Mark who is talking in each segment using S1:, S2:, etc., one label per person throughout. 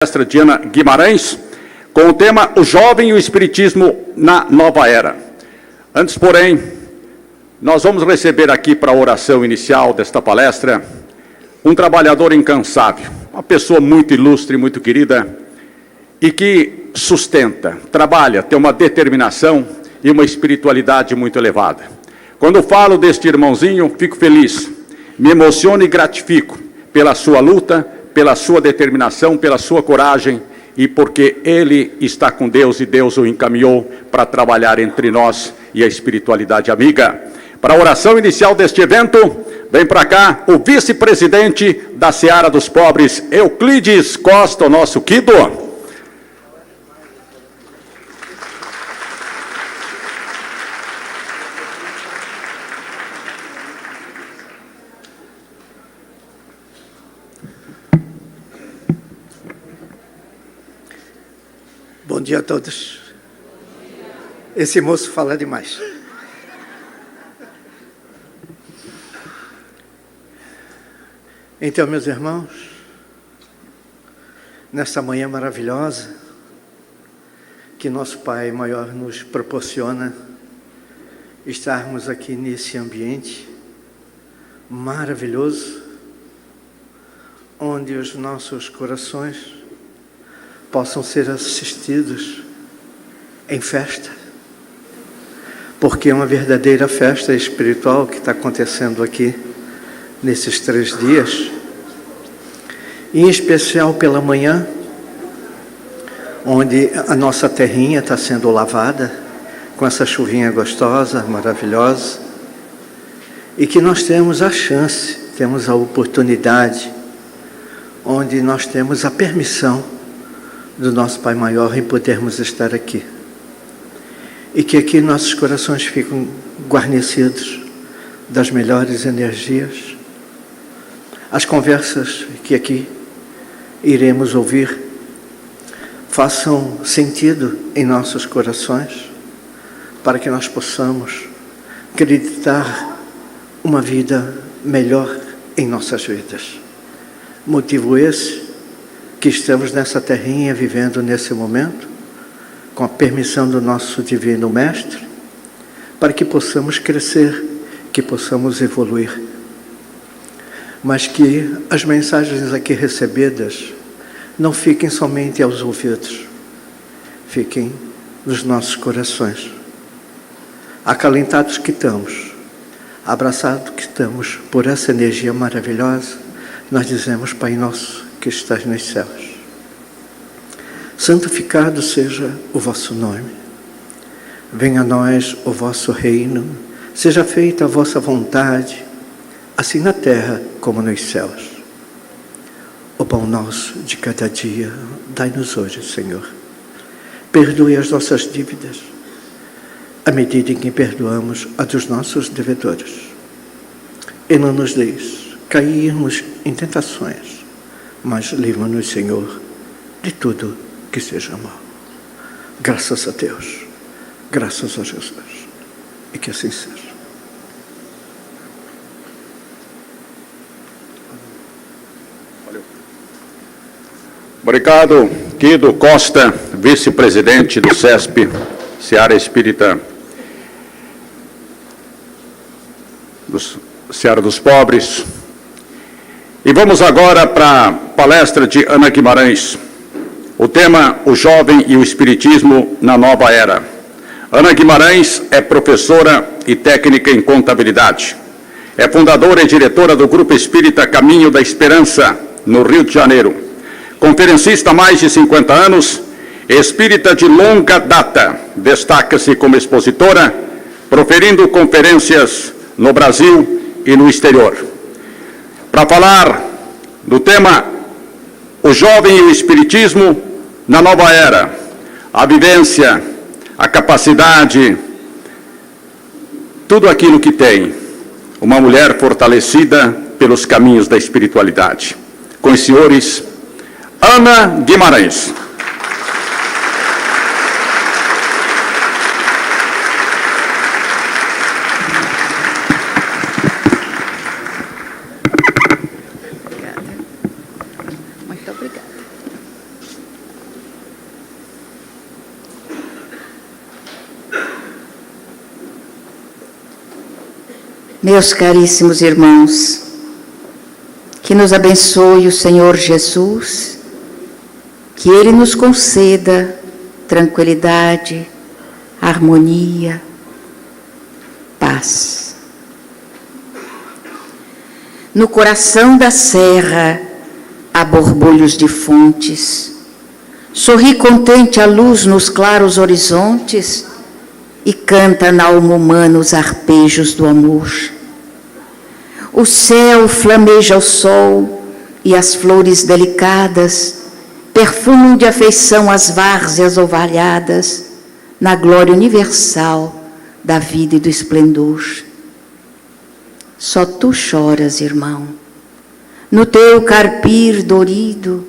S1: Palestra de Ana Guimarães, com o tema O Jovem e o Espiritismo na Nova Era. Antes, porém, nós vamos receber aqui para a oração inicial desta palestra um trabalhador incansável, uma pessoa muito ilustre, muito querida e que sustenta, trabalha, tem uma determinação e uma espiritualidade muito elevada. Quando falo deste irmãozinho, fico feliz, me emociono e gratifico pela sua luta, pela sua determinação, pela sua coragem e porque ele está com Deus e Deus o encaminhou para trabalhar entre nós e a espiritualidade amiga. Para a oração inicial deste evento, vem para cá o vice-presidente da Seara dos Pobres, Euclides Costa, o nosso Kido.
S2: Bom dia a todos. Esse moço fala demais. Então, meus irmãos, nesta manhã maravilhosa que nosso Pai Maior nos proporciona, estarmos aqui nesse ambiente maravilhoso, onde os nossos corações possam ser assistidos em festa, porque é uma verdadeira festa espiritual que está acontecendo aqui nesses 3 dias, em especial pela manhã, onde a nossa terrinha está sendo lavada com essa chuvinha gostosa, maravilhosa, e que nós temos a chance, temos a oportunidade, onde nós temos a permissão do nosso Pai Maior em podermos estar aqui. E que aqui nossos corações ficam guarnecidos das melhores energias. As conversas que aqui iremos ouvir façam sentido em nossos corações, para que nós possamos acreditar uma vida melhor em nossas vidas. Motivo esse que estamos nessa terrinha vivendo nesse momento, com a permissão do nosso Divino Mestre, para que possamos crescer, que possamos evoluir. Mas que as mensagens aqui recebidas não fiquem somente aos ouvidos, fiquem nos nossos corações. Acalentados que estamos, abraçados que estamos por essa energia maravilhosa, nós dizemos: Pai nosso que estás nos céus, santificado seja o vosso nome, venha a nós o vosso reino, seja feita a vossa vontade, assim na terra como nos céus. O pão nosso de cada dia, dai-nos hoje, Senhor. Perdoe as nossas dívidas, à medida em que perdoamos a dos nossos devedores. E não nos deixes cairmos em tentações, mas livra-nos, Senhor, de tudo que seja mal. Graças a Deus, graças a Jesus, e que assim seja.
S1: Valeu. Obrigado, Kido Costa, vice-presidente do CESP, Seara Espírita, Seara dos Pobres. E vamos agora para a palestra de Ana Guimarães. O tema: O Jovem e o Espiritismo na Nova Era. Ana Guimarães é professora e técnica em contabilidade. É fundadora e diretora do Grupo Espírita Caminho da Esperança, no Rio de Janeiro. Conferencista há mais de 50 anos, espírita de longa data, destaca-se como expositora, proferindo conferências no Brasil e no exterior. Para falar do tema O Jovem e o Espiritismo na Nova Era, a vivência, a capacidade, tudo aquilo que tem uma mulher fortalecida pelos caminhos da espiritualidade. Com os senhores, Ana Guimarães.
S3: Muito obrigada. Meus caríssimos irmãos, que nos abençoe o Senhor Jesus, que Ele nos conceda tranquilidade, harmonia, paz. No coração da serra há borbulhos de fontes, sorri contente a luz nos claros horizontes e canta na alma humana os arpejos do amor. O céu flameja o sol e as flores delicadas perfumam de afeição as várzeas ovalhadas na glória universal da vida e do esplendor. Só tu choras, irmão, no teu carpir dorido,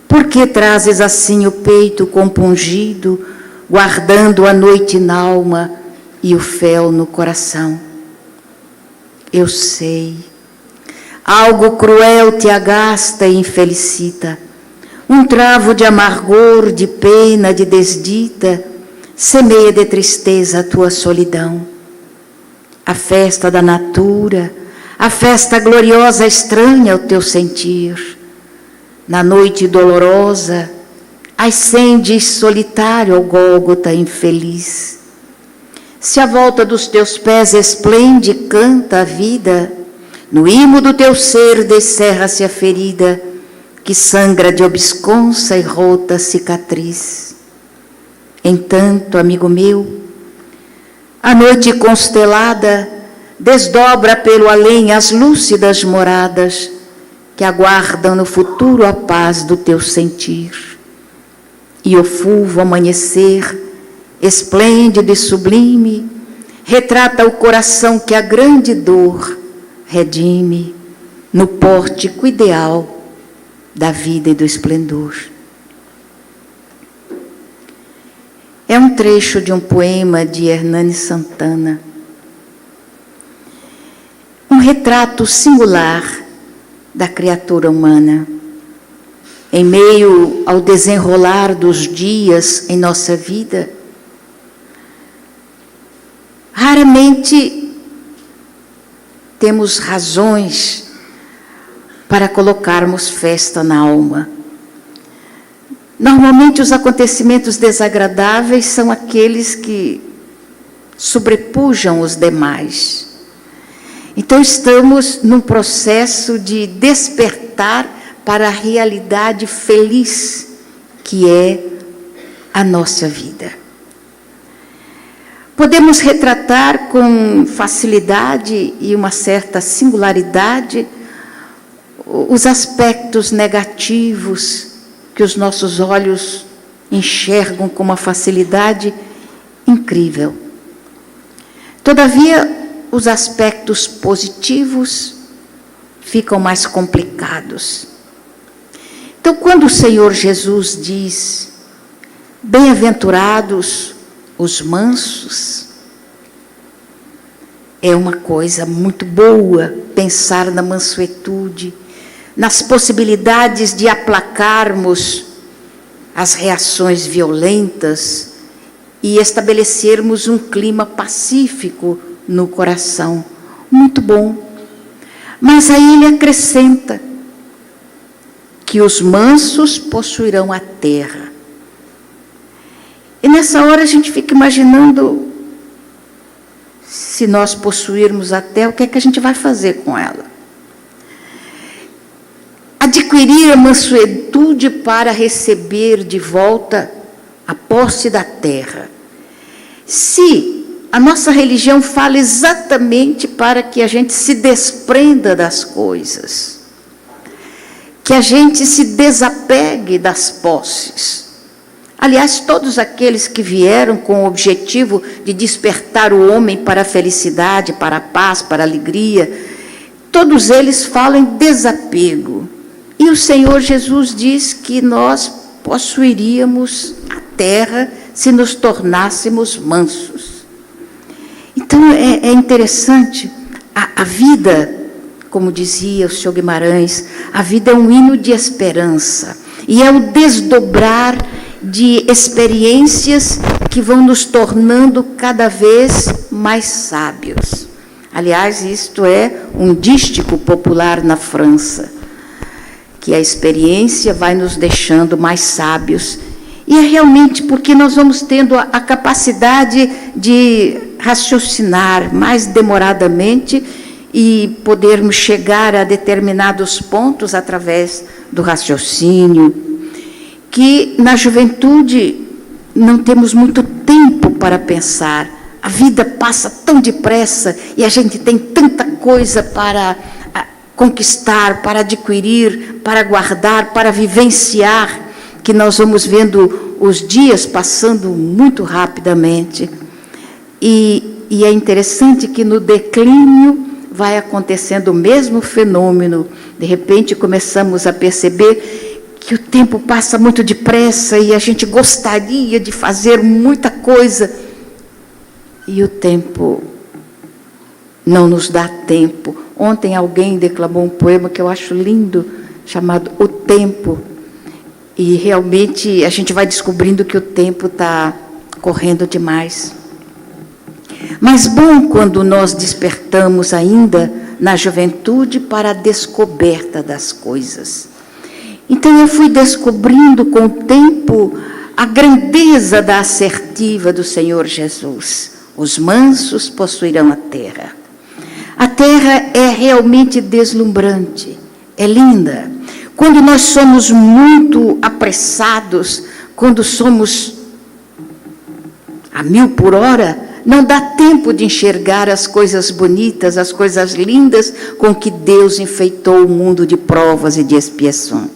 S3: porque trazes assim o peito compungido, guardando a noite na alma e o fel no coração. Eu sei, algo cruel te agasta e infelicita, um travo de amargor, de pena, de desdita, semeia de tristeza a tua solidão. A festa da natura, a festa gloriosa estranha ao teu sentir. Na noite dolorosa, ascendes solitário ao Gólgota infeliz. Se a volta dos teus pés esplende e canta a vida, no imo do teu ser descerra-se a ferida, que sangra de obsconsa e rota cicatriz. Entanto, amigo meu, a noite constelada desdobra pelo além as lúcidas moradas que aguardam no futuro a paz do teu sentir. E o fulvo amanhecer, esplêndido e sublime, retrata o coração que a grande dor redime no pórtico ideal da vida e do esplendor. É um trecho de um poema de Hernani Santana, um retrato singular da criatura humana. Em meio ao desenrolar dos dias em nossa vida, raramente temos razões para colocarmos festa na alma. Normalmente os acontecimentos desagradáveis são aqueles que sobrepujam os demais. Então estamos num processo de despertar para a realidade feliz que é a nossa vida. Podemos retratar com facilidade e uma certa singularidade os aspectos negativos que os nossos olhos enxergam com uma facilidade incrível. Todavia, os aspectos positivos ficam mais complicados. Então, quando o Senhor Jesus diz, bem-aventurados os mansos, é uma coisa muito boa pensar na mansuetude, nas possibilidades de aplacarmos as reações violentas e estabelecermos um clima pacífico no coração. Muito bom. Mas aí ele acrescenta que os mansos possuirão a terra. E nessa hora a gente fica imaginando, se nós possuirmos a terra, o que é que a gente vai fazer com ela? Adquirir a mansuetude para receber de volta a posse da terra. Se a nossa religião fala exatamente para que a gente se desprenda das coisas, que a gente se desapegue das posses. Aliás, todos aqueles que vieram com o objetivo de despertar o homem para a felicidade, para a paz, para a alegria, todos eles falam em desapego. E o Senhor Jesus diz que nós possuiríamos a terra se nos tornássemos mansos. Então, é interessante, a vida, como dizia o senhor Guimarães, a vida é um hino de esperança, e é o desdobrar de experiências que vão nos tornando cada vez mais sábios. Aliás, isto é um dístico popular na França, que a experiência vai nos deixando mais sábios. E é realmente porque nós vamos tendo a capacidade de raciocinar mais demoradamente e podermos chegar a determinados pontos através do raciocínio, que na juventude não temos muito tempo para pensar. A vida passa tão depressa e a gente tem tanta coisa para conquistar, para adquirir, para guardar, para vivenciar, que nós vamos vendo os dias passando muito rapidamente. E é interessante que no declínio vai acontecendo o mesmo fenômeno. De repente começamos a perceber que o tempo passa muito depressa e a gente gostaria de fazer muita coisa. E o tempo não nos dá tempo. Ontem alguém declamou um poema que eu acho lindo, chamado O Tempo. E realmente a gente vai descobrindo que o tempo está correndo demais. Mas bom quando nós despertamos ainda na juventude para a descoberta das coisas. Então eu fui descobrindo com o tempo a grandeza da assertiva do Senhor Jesus. Os mansos possuirão a terra. A terra é realmente deslumbrante, é linda. Quando nós somos muito apressados, quando somos a 1000 por hora, não dá tempo de enxergar as coisas bonitas, as coisas lindas com que Deus enfeitou o mundo de provas e de expiações.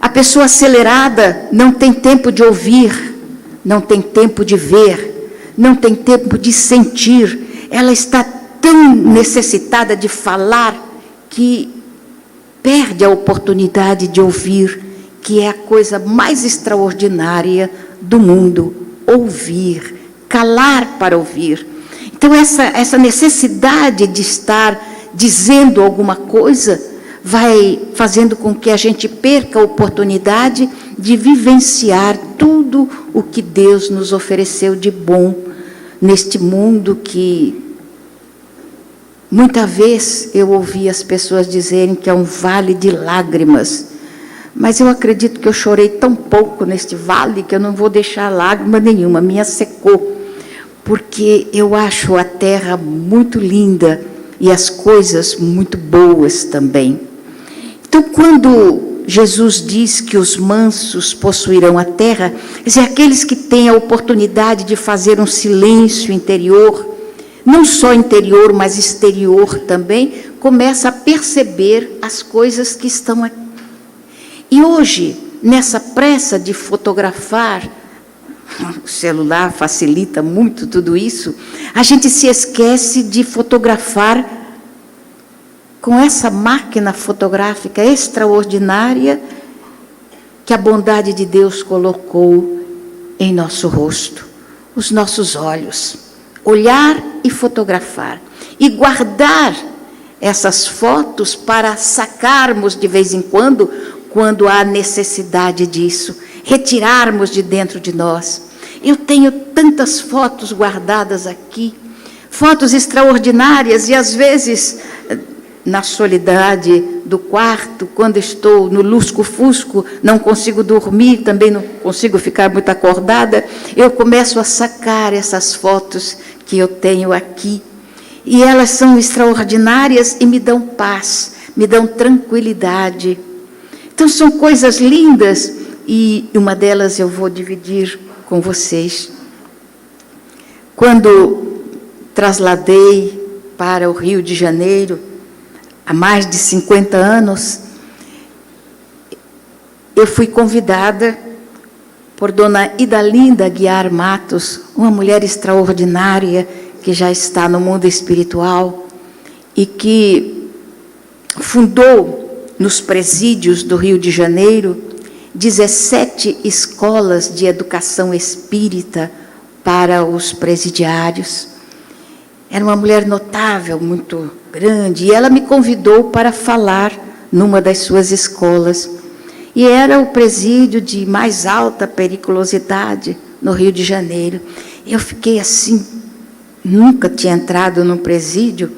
S3: A pessoa acelerada não tem tempo de ouvir, não tem tempo de ver, não tem tempo de sentir. Ela está tão necessitada de falar que perde a oportunidade de ouvir, que é a coisa mais extraordinária do mundo, ouvir. Calar para ouvir. Então, essa necessidade de estar dizendo alguma coisa vai fazendo com que a gente perca a oportunidade de vivenciar tudo o que Deus nos ofereceu de bom neste mundo que, muita vez, eu ouvi as pessoas dizerem que é um vale de lágrimas. Mas eu acredito que eu chorei tão pouco neste vale que eu não vou deixar lágrima nenhuma, a minha secou. Porque eu acho a terra muito linda e as coisas muito boas também. Então, quando Jesus diz que os mansos possuirão a terra, quer dizer, aqueles que têm a oportunidade de fazer um silêncio interior, não só interior, mas exterior também, começa a perceber as coisas que estão aqui. E hoje, nessa pressa de fotografar, o celular facilita muito tudo isso, a gente se esquece de fotografar com essa máquina fotográfica extraordinária que a bondade de Deus colocou em nosso rosto, os nossos olhos. Olhar e fotografar. E guardar essas fotos para sacarmos de vez em quando há necessidade disso. Retirarmos de dentro de nós. Eu tenho tantas fotos guardadas aqui, fotos extraordinárias, e às vezes, na solidade do quarto, quando estou no lusco-fusco, não consigo dormir, também não consigo ficar muito acordada, eu começo a sacar essas fotos que eu tenho aqui, e elas são extraordinárias e me dão paz, me dão tranquilidade. Então, são coisas lindas. E uma delas eu vou dividir com vocês. Quando trasladei para o Rio de Janeiro, há mais de 50 anos, eu fui convidada por dona Idalinda Guiar Matos, uma mulher extraordinária que já está no mundo espiritual e que fundou nos presídios do Rio de Janeiro 17 escolas de educação espírita para os presidiários. Era uma mulher notável, muito grande, e ela me convidou para falar numa das suas escolas. E era o presídio de mais alta periculosidade no Rio de Janeiro. Eu fiquei assim, nunca tinha entrado num presídio,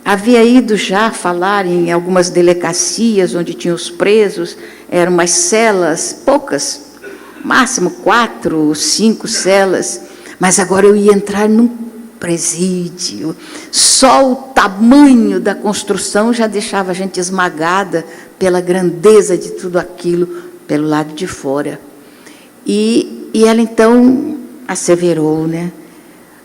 S3: havia ido já falar em algumas delegacias onde tinham os presos, eram umas celas, poucas, máximo 4 ou 5 celas, mas agora eu ia entrar num presídio. Só o tamanho da construção já deixava a gente esmagada pela grandeza de tudo aquilo pelo lado de fora. E ela então asseverou, né?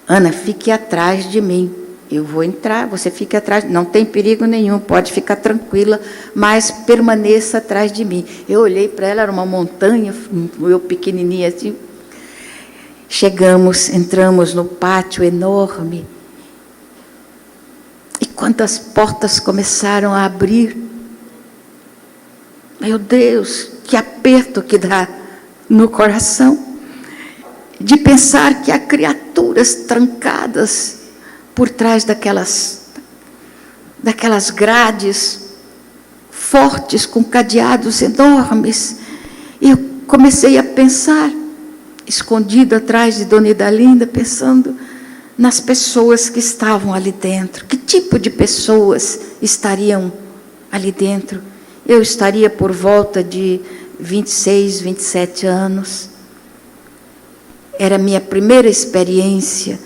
S3: Ana, fique atrás de mim. Eu vou entrar, você fique atrás, não tem perigo nenhum, pode ficar tranquila, mas permaneça atrás de mim. Eu olhei para ela, era uma montanha, eu pequenininha assim. Chegamos, entramos no pátio enorme. E quando as portas começaram a abrir, meu Deus, que aperto que dá no coração, de pensar que há criaturas trancadas por trás daquelas grades fortes, com cadeados enormes. E eu comecei a pensar, escondido atrás de Dona Idalinda, pensando nas pessoas que estavam ali dentro. Que tipo de pessoas estariam ali dentro? Eu estaria por volta de 26, 27 anos. Era a minha primeira experiência.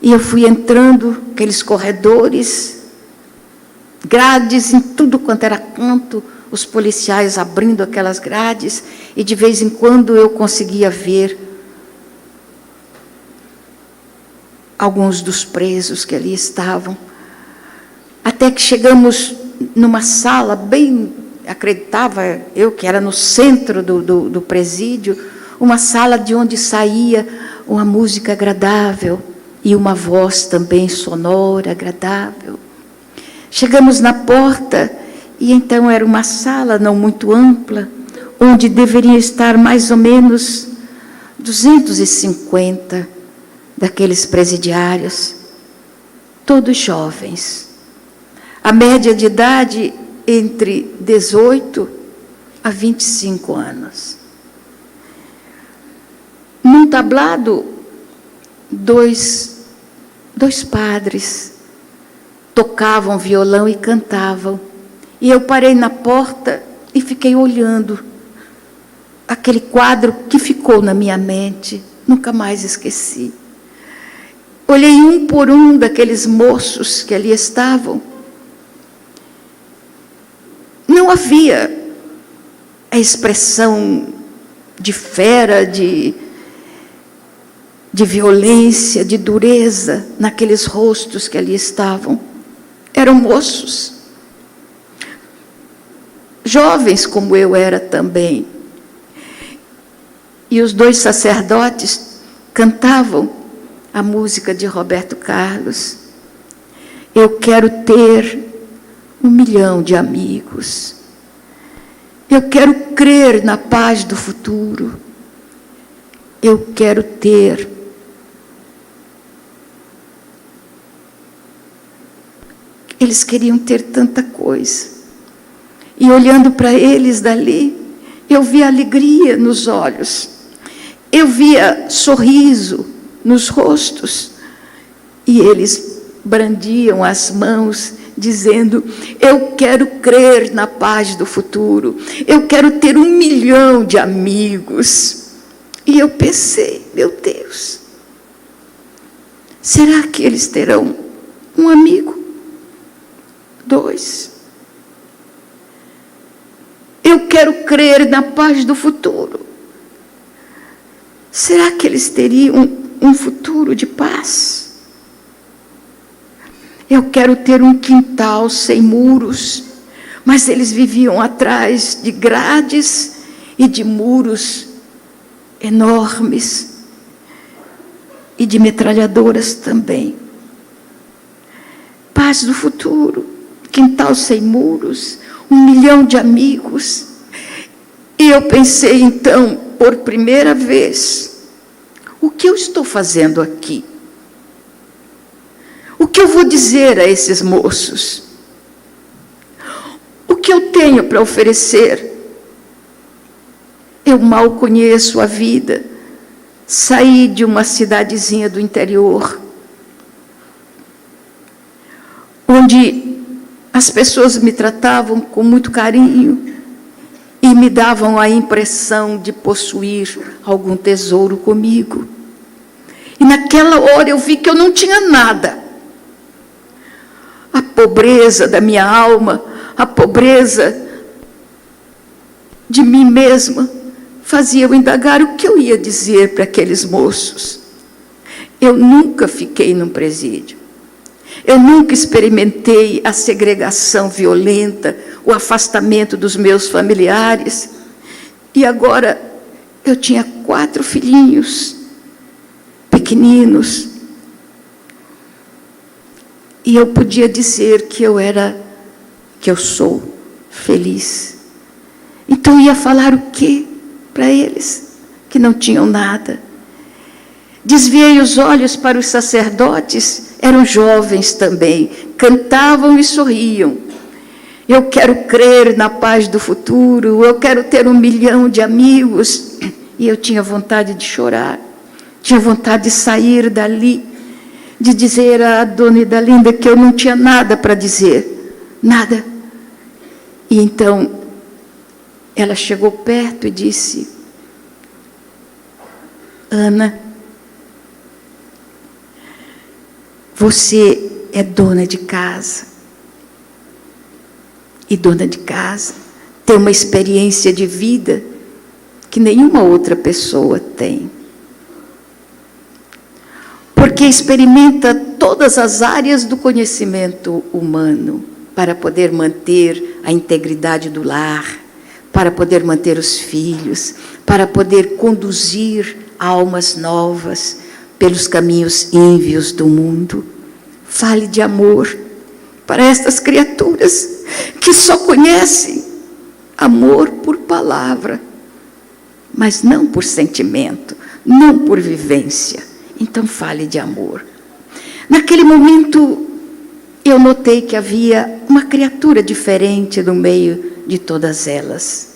S3: E eu fui entrando aqueles corredores, grades em tudo quanto era canto, os policiais abrindo aquelas grades, e de vez em quando eu conseguia ver alguns dos presos que ali estavam. Até que chegamos numa sala bem, acreditava eu que era no centro do presídio, uma sala de onde saía uma música agradável e uma voz também sonora, agradável. Chegamos na porta e então era uma sala não muito ampla, onde deveriam estar mais ou menos 250 daqueles presidiários, todos jovens. A média de idade entre 18 a 25 anos. Num tablado, dois padres tocavam violão e cantavam. E eu parei na porta e fiquei olhando aquele quadro que ficou na minha mente, nunca mais esqueci. Olhei um por um daqueles moços que ali estavam. Não havia a expressão de fera, de violência, de dureza naqueles rostos que ali estavam. Eram moços, jovens como eu era também. E os 2 sacerdotes cantavam a música de Roberto Carlos. Eu quero ter 1 milhão de amigos. Eu quero crer na paz do futuro. Eu quero ter Eles queriam ter tanta coisa. E olhando para eles dali, eu via alegria nos olhos. Eu via sorriso nos rostos. E eles brandiam as mãos, dizendo: eu quero crer na paz do futuro. Eu quero ter 1 milhão de amigos. E eu pensei: meu Deus, será que eles terão um amigo? 2. Eu quero crer na paz do futuro. Será que eles teriam um futuro de paz? Eu quero ter um quintal sem muros, mas eles viviam atrás de grades e de muros enormes e de metralhadoras também. Paz do futuro, quintal sem muros, 1 milhão de amigos. E eu pensei então, por primeira vez, o que eu estou fazendo aqui? O que eu vou dizer a esses moços? O que eu tenho para oferecer? Eu mal conheço a vida. Saí de uma cidadezinha do interior, onde as pessoas me tratavam com muito carinho e me davam a impressão de possuir algum tesouro comigo. E naquela hora eu vi que eu não tinha nada. A pobreza da minha alma, a pobreza de mim mesma, fazia eu indagar o que eu ia dizer para aqueles moços. Eu nunca fiquei num presídio. Eu nunca experimentei a segregação violenta, o afastamento dos meus familiares. E agora eu tinha 4 filhinhos pequeninos. E eu podia dizer que eu sou feliz. Então eu ia falar o quê para eles que não tinham nada? Desviei os olhos para os sacerdotes, eram jovens também, cantavam e sorriam. Eu quero crer na paz do futuro, eu quero ter 1 milhão de amigos. E eu tinha vontade de chorar, tinha vontade de sair dali, de dizer à dona Idalinda que eu não tinha nada para dizer, nada. E então ela chegou perto e disse: Ana, você é dona de casa. E dona de casa tem uma experiência de vida que nenhuma outra pessoa tem. Porque experimenta todas as áreas do conhecimento humano para poder manter a integridade do lar, para poder manter os filhos, para poder conduzir almas novas pelos caminhos ínvios do mundo. Fale de amor para estas criaturas que só conhecem amor por palavra, mas não por sentimento, não por vivência. Então fale de amor. Naquele momento eu notei que havia uma criatura diferente no meio de todas elas.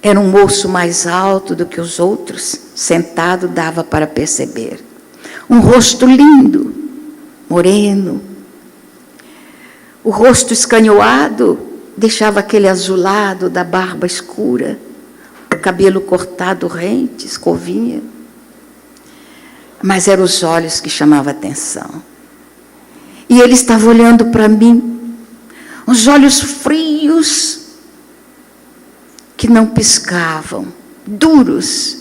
S3: Era um moço mais alto do que os outros, sentado dava para perceber. Um rosto lindo, moreno. O rosto escanhoado deixava aquele azulado da barba escura, o cabelo cortado rente, escovinha. Mas eram os olhos que chamavam a atenção. E ele estava olhando para mim, os olhos frios, que não piscavam, duros,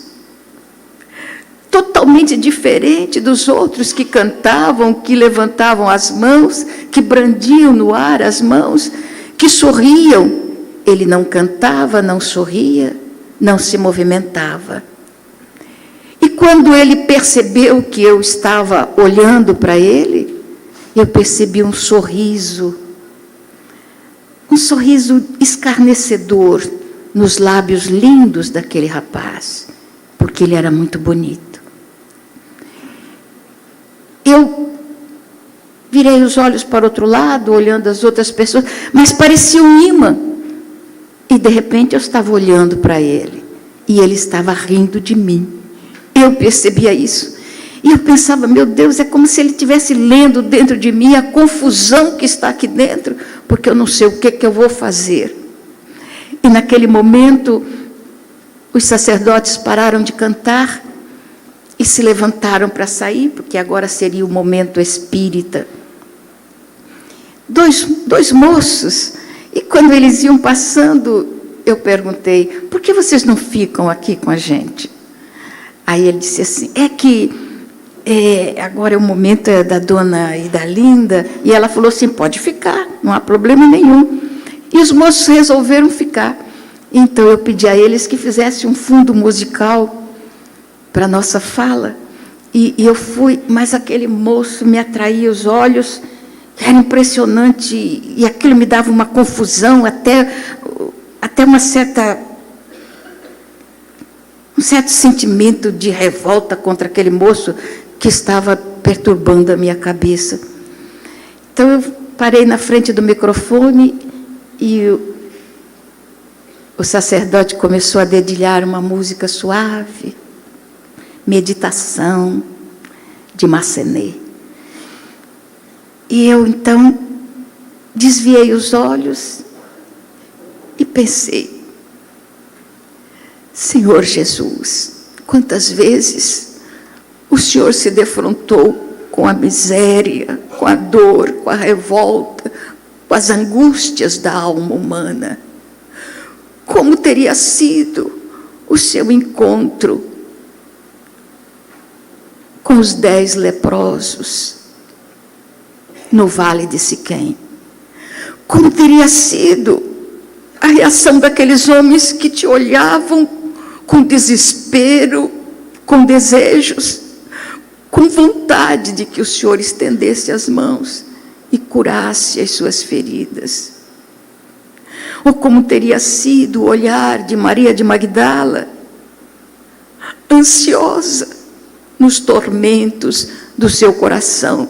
S3: totalmente diferente dos outros que cantavam, que levantavam as mãos, que brandiam no ar as mãos, que sorriam. Ele não cantava, não sorria, não se movimentava. E quando ele percebeu que eu estava olhando para ele, eu percebi um sorriso escarnecedor nos lábios lindos daquele rapaz, porque ele era muito bonito. Eu virei os olhos para o outro lado, olhando as outras pessoas, mas parecia um imã. E, de repente, eu estava olhando para ele, e ele estava rindo de mim. Eu percebia isso. E eu pensava, meu Deus, é como se ele estivesse lendo dentro de mim a confusão que está aqui dentro, porque eu não sei o que eu vou fazer. E, naquele momento, os sacerdotes pararam de cantar e se levantaram para sair, porque agora seria o momento espírita. Dois moços, e quando eles iam passando, eu perguntei, por que vocês não ficam aqui com a gente? Aí ele disse assim, agora é o momento da dona Idalinda, e ela falou assim, pode ficar, não há problema nenhum. E os moços resolveram ficar. Então eu pedi a eles que fizessem um fundo musical para a nossa fala, e eu fui, mas aquele moço me atraía os olhos, era impressionante, e aquilo me dava uma confusão, até um certo sentimento de revolta contra aquele moço que estava perturbando a minha cabeça. Então eu parei na frente do microfone e o sacerdote começou a dedilhar uma música suave, meditação de Massenet. E eu, então, desviei os olhos e pensei: Senhor Jesus, quantas vezes o Senhor se defrontou com a miséria, com a dor, com a revolta, com as angústias da alma humana. Como teria sido o seu encontro com os 10 leprosos no Vale de Siquém? Como teria sido a reação daqueles homens que te olhavam com desespero, com desejos, com vontade de que o Senhor estendesse as mãos e curasse as suas feridas? Ou como teria sido o olhar de Maria de Magdala, ansiosa nos tormentos do seu coração,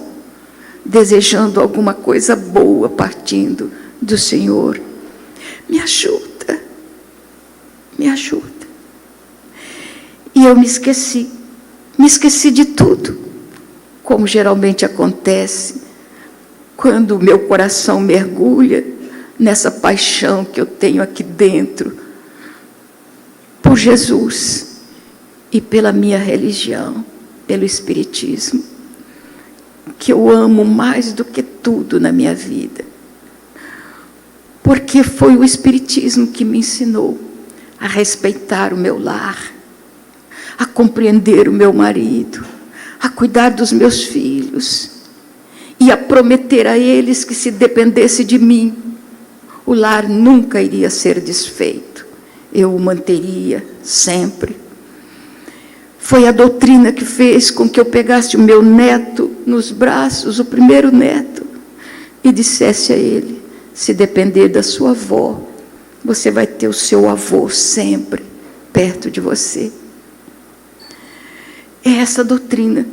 S3: desejando alguma coisa boa partindo do Senhor? Me ajuda, me ajuda. E eu me esqueci de tudo, como geralmente acontece quando o meu coração mergulha nessa paixão que eu tenho aqui dentro por Jesus e pela minha religião, pelo Espiritismo, que eu amo mais do que tudo na minha vida, porque foi o Espiritismo que me ensinou a respeitar o meu lar, a compreender o meu marido, a cuidar dos meus filhos e a prometer a eles que, se dependesse de mim, o lar nunca iria ser desfeito, eu o manteria sempre. Foi a doutrina que fez com que eu pegasse o meu neto nos braços, o primeiro neto, e dissesse a ele: se depender da sua avó, você vai ter o seu avô sempre perto de você. É essa doutrina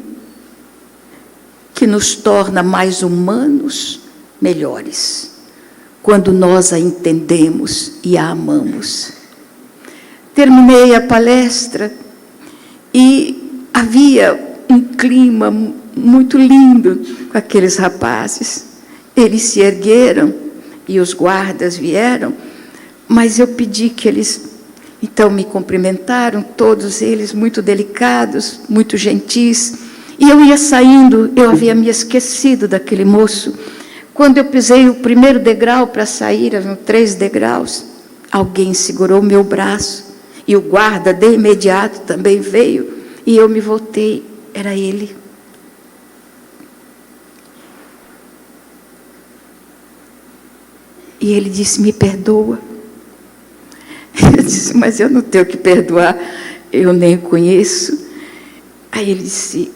S3: que nos torna mais humanos, melhores, quando nós a entendemos e a amamos. Terminei a palestra e havia um clima muito lindo com aqueles rapazes. Eles se ergueram e os guardas vieram, mas eu pedi que eles, então, me cumprimentaram, todos eles muito delicados, muito gentis, e eu ia saindo, eu havia me esquecido daquele moço. Quando eu pisei o primeiro degrau para sair, eram 3 degraus, alguém segurou o meu braço, e o guarda de imediato também veio, e eu me voltei, era ele. E ele disse: me perdoa. Eu disse: mas eu não tenho que perdoar, eu nem o conheço. Aí ele disse: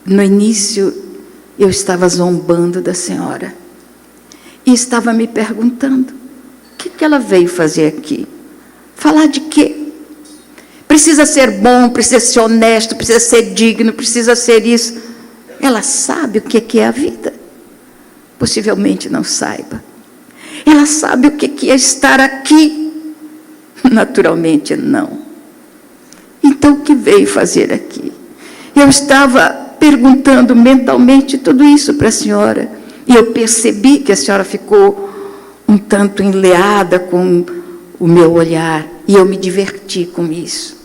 S3: no início eu estava zombando da senhora e estava me perguntando: o que ela veio fazer aqui? Falar de quê? Precisa ser bom, precisa ser honesto, precisa ser digno, precisa ser isso. Ela sabe o que é a vida? Possivelmente não saiba. Ela sabe o que é estar aqui? Naturalmente não. Então, o que veio fazer aqui? Eu estava perguntando mentalmente tudo isso para a senhora, e eu percebi que a senhora ficou um tanto enleada com o meu olhar, e eu me diverti com isso.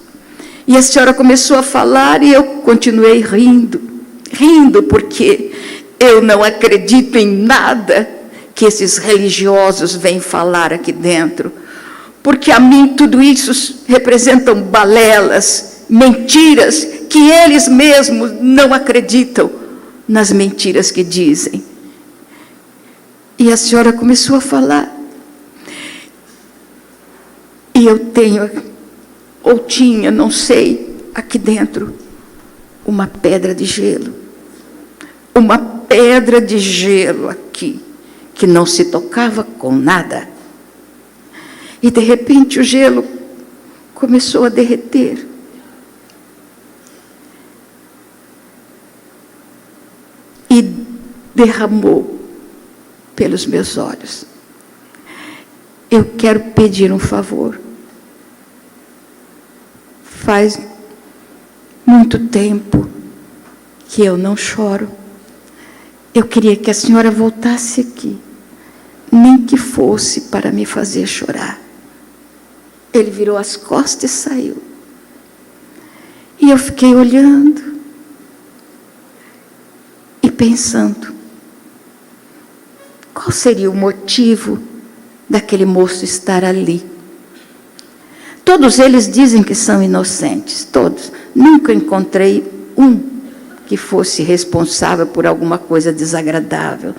S3: E a senhora começou a falar e eu continuei rindo, porque eu não acredito em nada que esses religiosos vêm falar aqui dentro, porque a mim tudo isso representam balelas, mentiras, que eles mesmos não acreditam nas mentiras que dizem. E a senhora começou a falar. E eu tenho, ou tinha, não sei, aqui dentro, uma pedra de gelo. Uma pedra de gelo aqui, que não se tocava com nada. E, de repente, o gelo começou a derreter. E derramou pelos meus olhos. Eu quero pedir um favor. Faz muito tempo que eu não choro. Eu queria que a senhora voltasse aqui nem que fosse para me fazer chorar. Ele virou as costas e saiu. E eu fiquei olhando e pensando, qual seria o motivo daquele moço estar ali? Todos eles dizem que são inocentes, todos. Nunca encontrei um que fosse responsável por alguma coisa desagradável.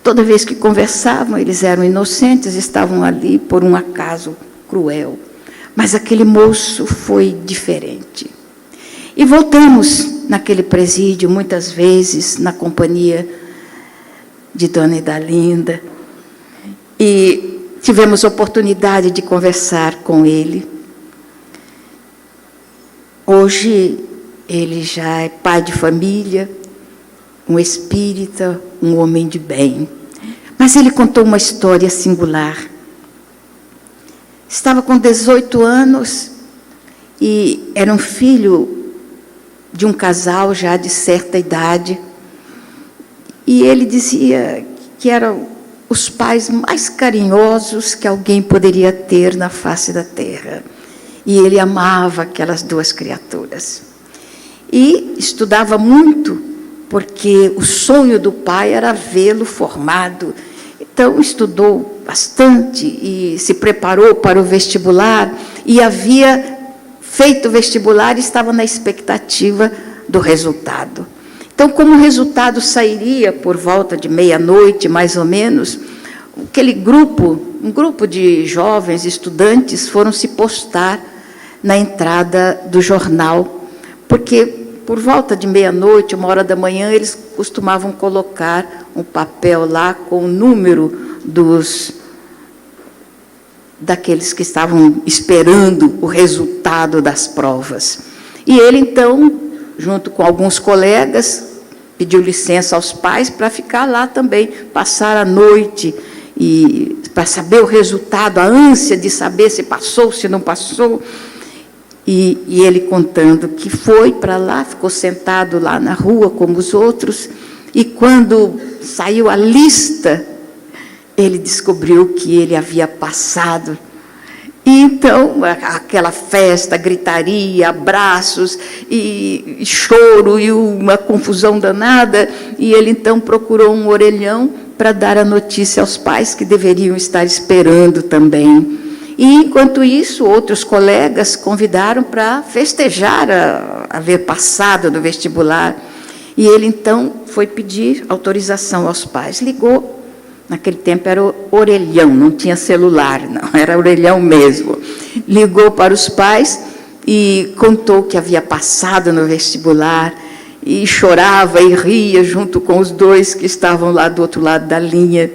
S3: Toda vez que conversavam, eles eram inocentes, estavam ali por um acaso cruel. Mas aquele moço foi diferente. E voltamos naquele presídio, muitas vezes, na companhia de Dona Idalinda, e tivemos oportunidade de conversar com ele. Hoje, ele já é pai de família, um espírita, um homem de bem. Mas ele contou uma história singular. Estava com 18 anos e era um filho de um casal já de certa idade. E ele dizia que eram os pais mais carinhosos que alguém poderia ter na face da terra. E ele amava aquelas duas criaturas. E estudava muito, porque o sonho do pai era vê-lo formado. Então, estudou bastante e se preparou para o vestibular, e havia feito o vestibular e estava na expectativa do resultado. Então, como o resultado sairia por volta de meia-noite, mais ou menos, aquele grupo, um grupo de jovens estudantes foram se postar na entrada do jornal, porque por volta de meia-noite, 1h da manhã, eles costumavam colocar um papel lá com o número daqueles que estavam esperando o resultado das provas. E ele, então, junto com alguns colegas, pediu licença aos pais para ficar lá também, passar a noite, e para saber o resultado, a ânsia de saber se passou, se não passou. E ele contando que foi para lá, ficou sentado lá na rua como os outros, e quando saiu a lista, ele descobriu que ele havia passado. E então, aquela festa, gritaria, abraços, e choro, e uma confusão danada, e ele então procurou um orelhão para dar a notícia aos pais que deveriam estar esperando também. E, enquanto isso, outros colegas convidaram para festejar haver passado no vestibular. E ele, então, foi pedir autorização aos pais. Ligou, naquele tempo era orelhão, não tinha celular, não, era orelhão mesmo. Ligou para os pais e contou que havia passado no vestibular, e chorava e ria junto com os dois que estavam lá do outro lado da linha.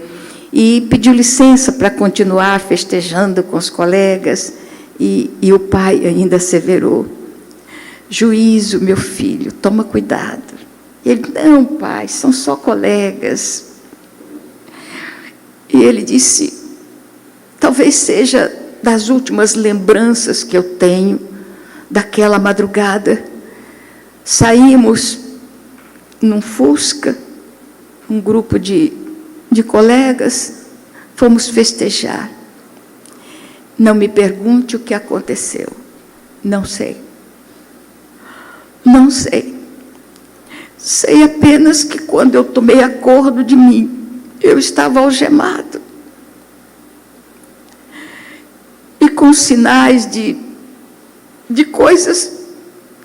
S3: E pediu licença para continuar festejando com os colegas, e o pai ainda asseverou: juízo, meu filho, toma cuidado. E ele: não, pai, são só colegas. E ele disse: talvez seja das últimas lembranças que eu tenho daquela madrugada. Saímos num Fusca, um grupo de colegas, fomos festejar. Não me pergunte o que aconteceu. Não sei. Não sei. Sei apenas que quando eu tomei acordo de mim, eu estava algemado. E com sinais de coisas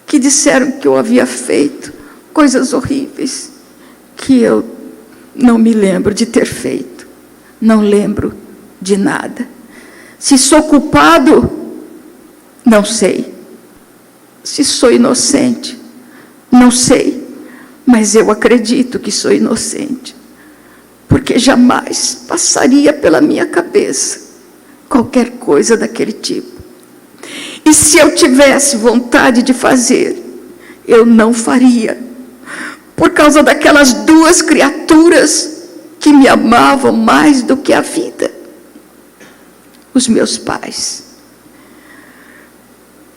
S3: que disseram que eu havia feito, coisas horríveis, que eu não me lembro de ter feito, não lembro de nada. Se sou culpado, não sei. Se sou inocente, não sei. Mas eu acredito que sou inocente, porque jamais passaria pela minha cabeça qualquer coisa daquele tipo. E se eu tivesse vontade de fazer, eu não faria, por causa daquelas duas criaturas que me amavam mais do que a vida. Os meus pais,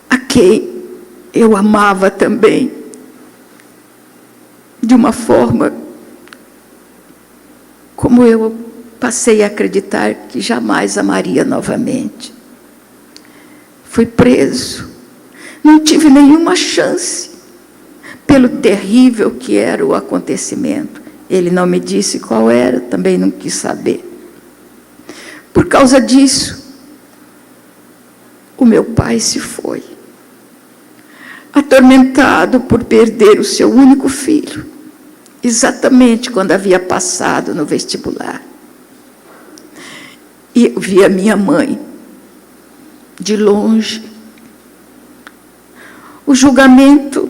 S3: a quem eu amava também, de uma forma como eu passei a acreditar que jamais amaria novamente. Fui preso, não tive nenhuma chance, pelo terrível que era o acontecimento. Ele não me disse qual era, também não quis saber. Por causa disso, o meu pai se foi, atormentado por perder o seu único filho, exatamente quando havia passado no vestibular. E eu vi a minha mãe, de longe. O julgamento,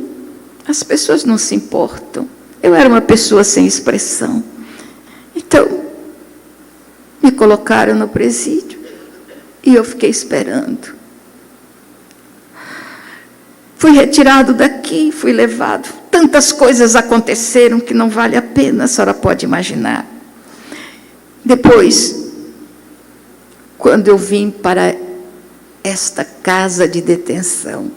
S3: as pessoas não se importam. Eu era uma pessoa sem expressão. Então, me colocaram no presídio e eu fiquei esperando. Fui retirado daqui, fui levado. Tantas coisas aconteceram que não vale a pena, a senhora pode imaginar. Depois, quando eu vim para esta casa de detenção,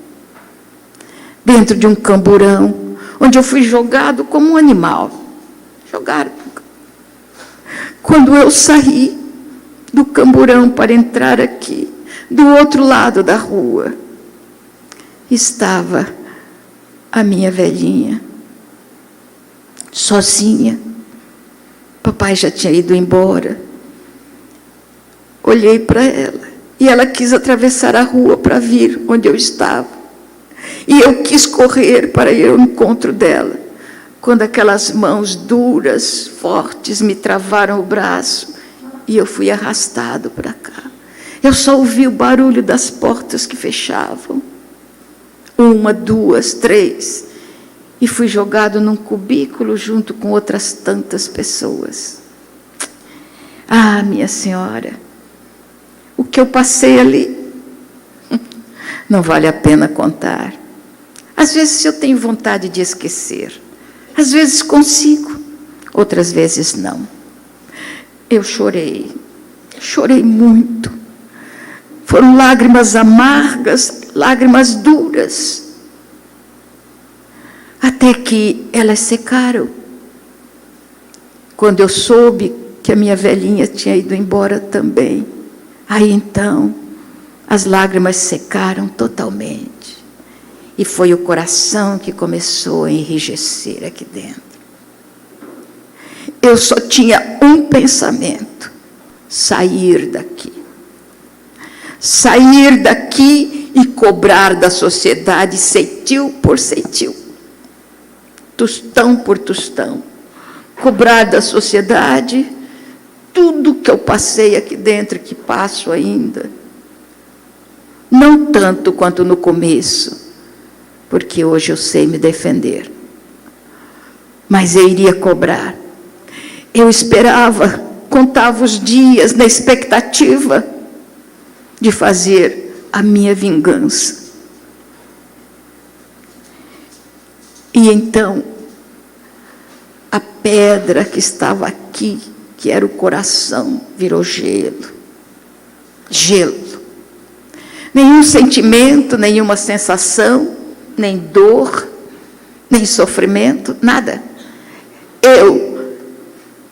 S3: dentro de um camburão, onde eu fui jogado como um animal. Jogaram. Quando eu saí do camburão para entrar aqui, do outro lado da rua, estava a minha velhinha, sozinha. Papai já tinha ido embora. Olhei para ela e ela quis atravessar a rua para vir onde eu estava. E eu quis correr para ir ao encontro dela, quando aquelas mãos duras, fortes, me travaram o braço e eu fui arrastado para cá. Eu só ouvi o barulho das portas que fechavam. 1, 2, 3. E fui jogado num cubículo junto com outras tantas pessoas. Ah, minha senhora, o que eu passei ali, não vale a pena contar. Às vezes eu tenho vontade de esquecer. Às vezes consigo, outras vezes não. Eu chorei muito. Foram lágrimas amargas, lágrimas duras, até que elas secaram. Quando eu soube que a minha velhinha tinha ido embora também, aí então as lágrimas secaram totalmente. E foi o coração que começou a enrijecer aqui dentro. Eu só tinha um pensamento: sair daqui. Sair daqui e cobrar da sociedade ceitil por ceitil, tostão por tostão. Cobrar da sociedade tudo que eu passei aqui dentro, que passo ainda. Não tanto quanto no começo, porque hoje eu sei me defender. Mas eu iria cobrar. Eu esperava, contava os dias na expectativa de fazer a minha vingança. E então, a pedra que estava aqui, que era o coração, virou gelo. Gelo. Nenhum sentimento, nenhuma sensação, nem dor, nem sofrimento, nada. Eu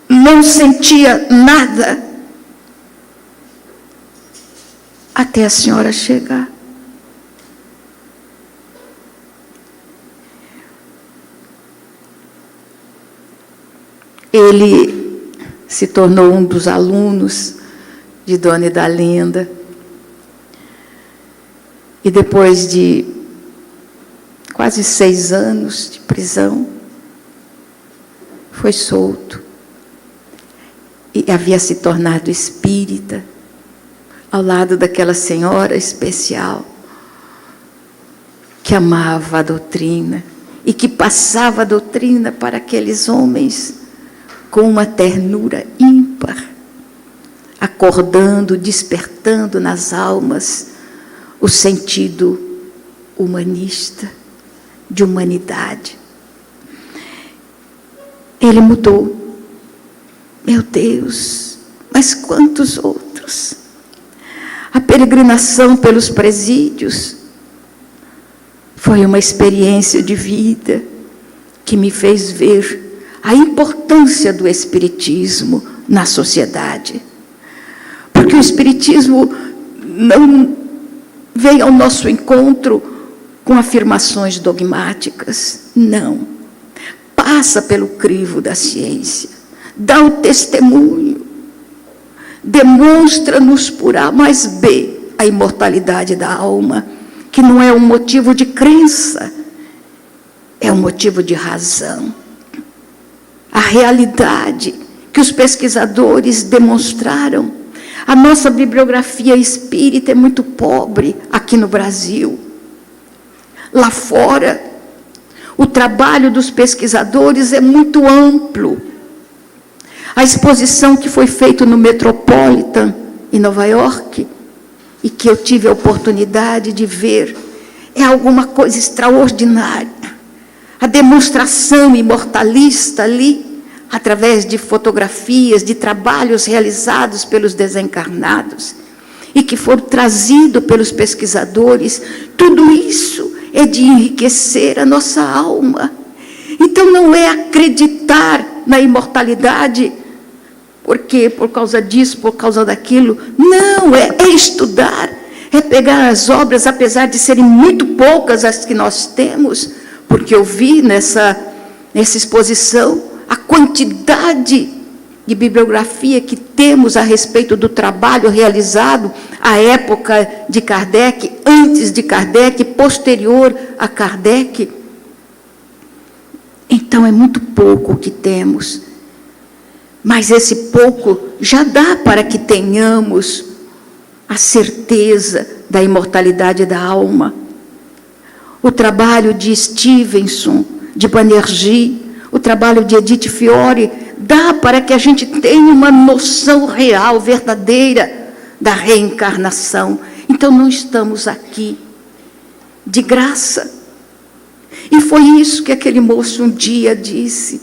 S3: não sentia nada até a senhora chegar. Ele se tornou um dos alunos de Dona Idalinda. E depois de quase 6 anos de prisão, foi solto. E havia se tornado espírita, ao lado daquela senhora especial, que amava a doutrina, e que passava a doutrina para aqueles homens com uma ternura ímpar, acordando, despertando nas almas o sentido humanista, de humanidade. Ele mudou. Meu Deus, mas quantos outros? A peregrinação pelos presídios foi uma experiência de vida que me fez ver a importância do espiritismo na sociedade. Porque o Espiritismo não vem ao nosso encontro com afirmações dogmáticas, não. Passa pelo crivo da ciência, dá o testemunho, demonstra-nos por A mais B a imortalidade da alma, que não é um motivo de crença, é um motivo de razão. A realidade que os pesquisadores demonstraram. A nossa bibliografia espírita é muito pobre aqui no Brasil. Lá fora, o trabalho dos pesquisadores é muito amplo. A exposição que foi feita no Metropolitan, em Nova York, e que eu tive a oportunidade de ver, é alguma coisa extraordinária. A demonstração imortalista ali, através de fotografias, de trabalhos realizados pelos desencarnados, e que foram trazidos pelos pesquisadores, tudo isso é de enriquecer a nossa alma. Então não é acreditar na imortalidade, porque por causa disso, por causa daquilo, não, é estudar, é pegar as obras, apesar de serem muito poucas as que nós temos, porque eu vi nessa exposição a quantidade de bibliografia que temos a respeito do trabalho realizado à época de Kardec, antes de Kardec, posterior a Kardec. Então, é muito pouco o que temos. Mas esse pouco já dá para que tenhamos a certeza da imortalidade da alma. O trabalho de Stevenson, de Banerjee, o trabalho de Edith Fiore, dá para que a gente tenha uma noção real, verdadeira, da reencarnação. Então, não estamos aqui de graça. E foi isso que aquele moço um dia disse,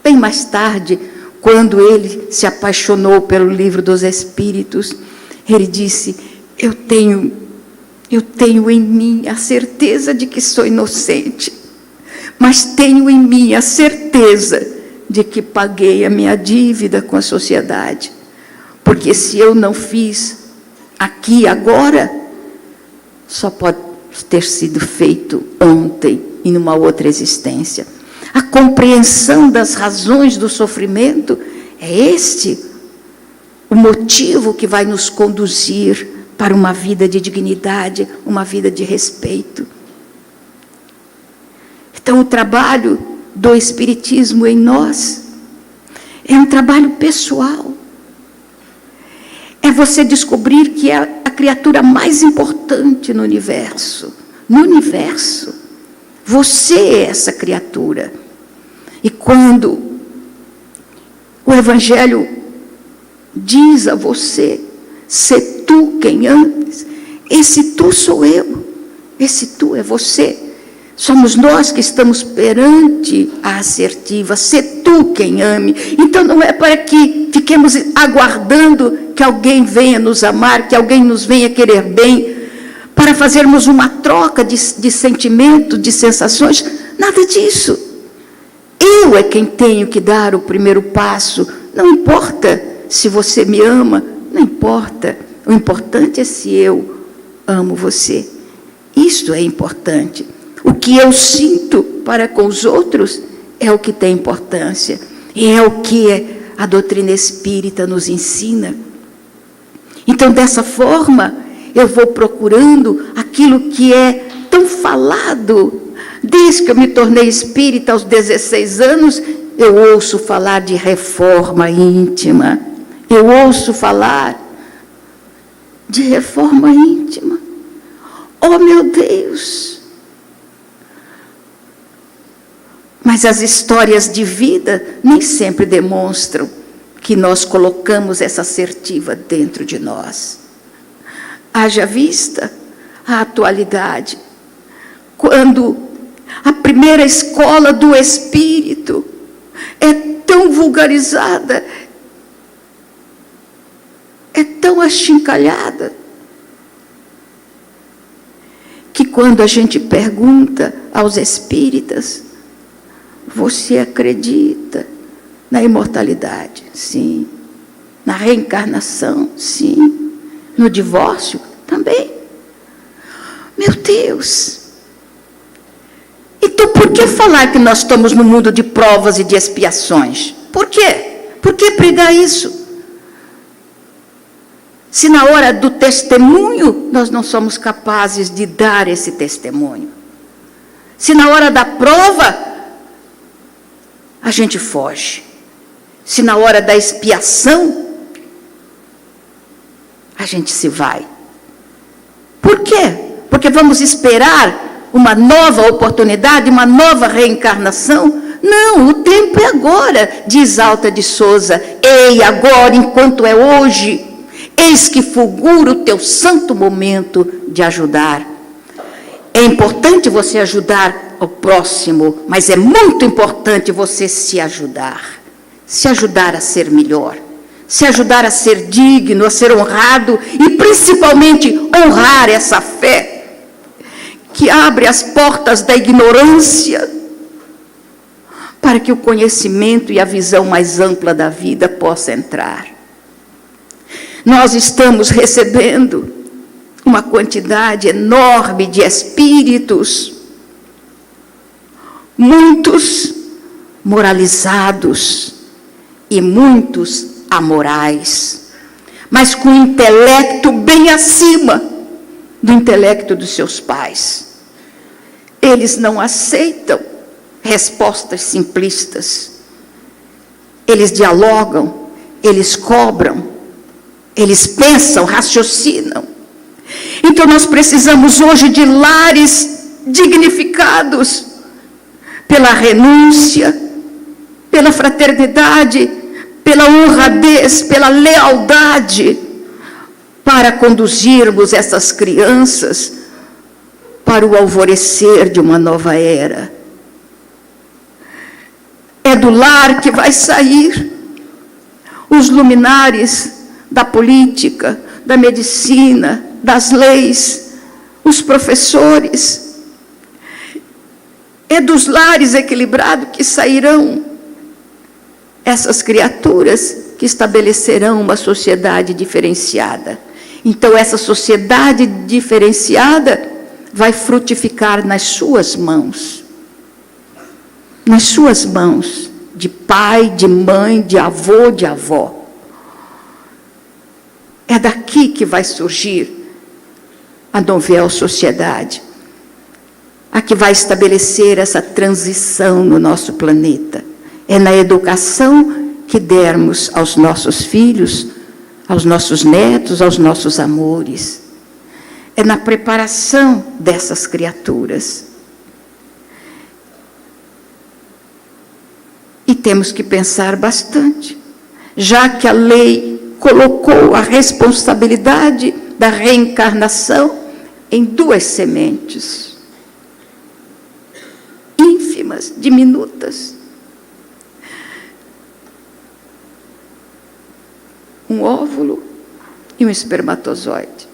S3: bem mais tarde, quando ele se apaixonou pelo Livro dos Espíritos. Ele disse, eu tenho em mim a certeza de que sou inocente, mas tenho em mim a certeza de que paguei a minha dívida com a sociedade, porque se eu não fiz aqui agora, só pode ter sido feito ontem, em uma outra existência. A compreensão das razões do sofrimento é este o motivo que vai nos conduzir para uma vida de dignidade, uma vida de respeito. Então, o trabalho do Espiritismo em nós é um trabalho pessoal. É você descobrir que é a criatura mais importante no universo. No universo. Você é essa criatura. E quando o Evangelho diz a você, sê tu quem ames, esse tu sou eu, esse tu é você. Somos nós que estamos perante a assertiva, sê tu quem ame. Então não é para que fiquemos aguardando que alguém venha nos amar, que alguém nos venha querer bem, para fazermos uma troca de sentimentos, de sensações, nada disso. Eu é quem tenho que dar o primeiro passo. Não importa se você me ama, não importa. O importante é se eu amo você. Isso é importante. O que eu sinto para com os outros é o que tem importância. E é o que a doutrina espírita nos ensina. Então, dessa forma, eu vou procurando aquilo que é tão falado. Desde que eu me tornei espírita aos 16 anos, eu ouço falar de reforma íntima. Eu ouço falar de reforma íntima. Oh, meu Deus! Mas as histórias de vida nem sempre demonstram que nós colocamos essa assertiva dentro de nós. Haja vista a atualidade, quando a primeira escola do Espírito é tão vulgarizada, é tão achincalhada, que quando a gente pergunta aos espíritas, você acredita na imortalidade? Sim. Na reencarnação, sim. No divórcio, também. Meu Deus! Então, por que falar que nós estamos no mundo de provas e de expiações? Por quê? Por que pregar isso? Se na hora do testemunho, nós não somos capazes de dar esse testemunho. Se na hora da prova, a gente foge. Se na hora da expiação, a gente se vai. Por quê? Porque vamos esperar uma nova oportunidade, uma nova reencarnação? Não, o tempo é agora, diz Alta de Souza. Ei, agora, enquanto é hoje, eis que fulgura o teu santo momento de ajudar. É importante você ajudar ao próximo, mas é muito importante você se ajudar a ser melhor, se ajudar a ser digno, a ser honrado e principalmente honrar essa fé que abre as portas da ignorância para que o conhecimento e a visão mais ampla da vida possa entrar. Nós estamos recebendo uma quantidade enorme de espíritos, muitos moralizados e muitos amorais, mas com intelecto bem acima do intelecto dos seus pais. Eles não aceitam respostas simplistas. Eles dialogam, eles cobram, eles pensam, raciocinam. Então nós precisamos hoje de lares dignificados pela renúncia, pela fraternidade, pela honradez, pela lealdade, para conduzirmos essas crianças para o alvorecer de uma nova era. É do lar que vai sair os luminares da política, da medicina, das leis, os professores. É dos lares equilibrados que sairão essas criaturas que estabelecerão uma sociedade diferenciada. Então, essa sociedade diferenciada vai frutificar nas suas mãos. Nas suas mãos, de pai, de mãe, de avô, de avó. É daqui que vai surgir a novel sociedade, a que vai estabelecer essa transição no nosso planeta. É na educação que dermos aos nossos filhos, aos nossos netos, aos nossos amores. É na preparação dessas criaturas. E temos que pensar bastante, já que a lei colocou a responsabilidade da reencarnação em 2 sementes, ínfimas, diminutas. Um óvulo e um espermatozoide.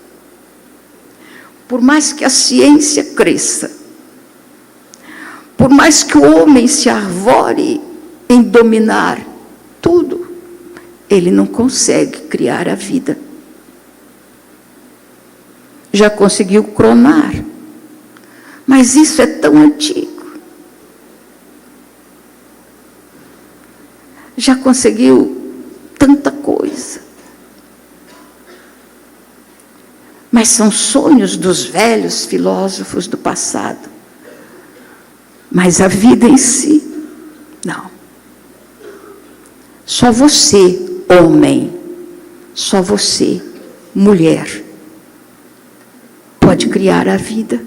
S3: Por mais que a ciência cresça, por mais que o homem se arvore em dominar tudo, ele não consegue criar a vida. Já conseguiu clonar, mas isso é tão antigo. Já conseguiu tanta coisa. Mas são sonhos dos velhos filósofos do passado. Mas a vida em si, não. Só você, homem, só você, mulher, pode criar a vida.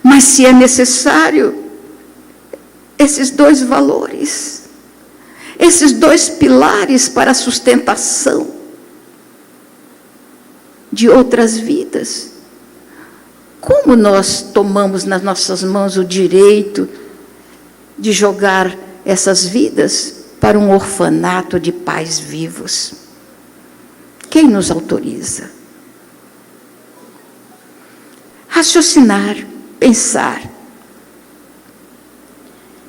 S3: Mas se é necessário, esses 2 valores, esses 2 pilares para a sustentação de outras vidas. Como nós tomamos nas nossas mãos o direito de jogar essas vidas para um orfanato de pais vivos? Quem nos autoriza? Raciocinar, pensar.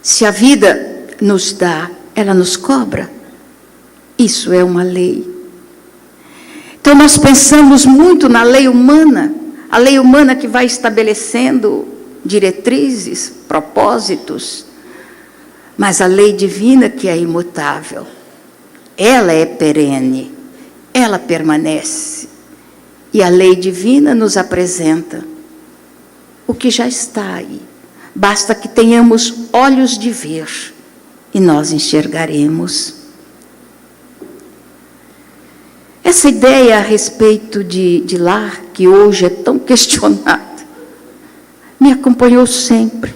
S3: Se a vida nos dá, ela nos cobra. Isso é uma lei. Então nós pensamos muito na lei humana, a lei humana que vai estabelecendo diretrizes, propósitos, mas a lei divina que é imutável, ela é perene, ela permanece. E a lei divina nos apresenta o que já está aí. Basta que tenhamos olhos de ver e nós enxergaremos. Essa ideia a respeito de lar, que hoje é tão questionada, me acompanhou sempre,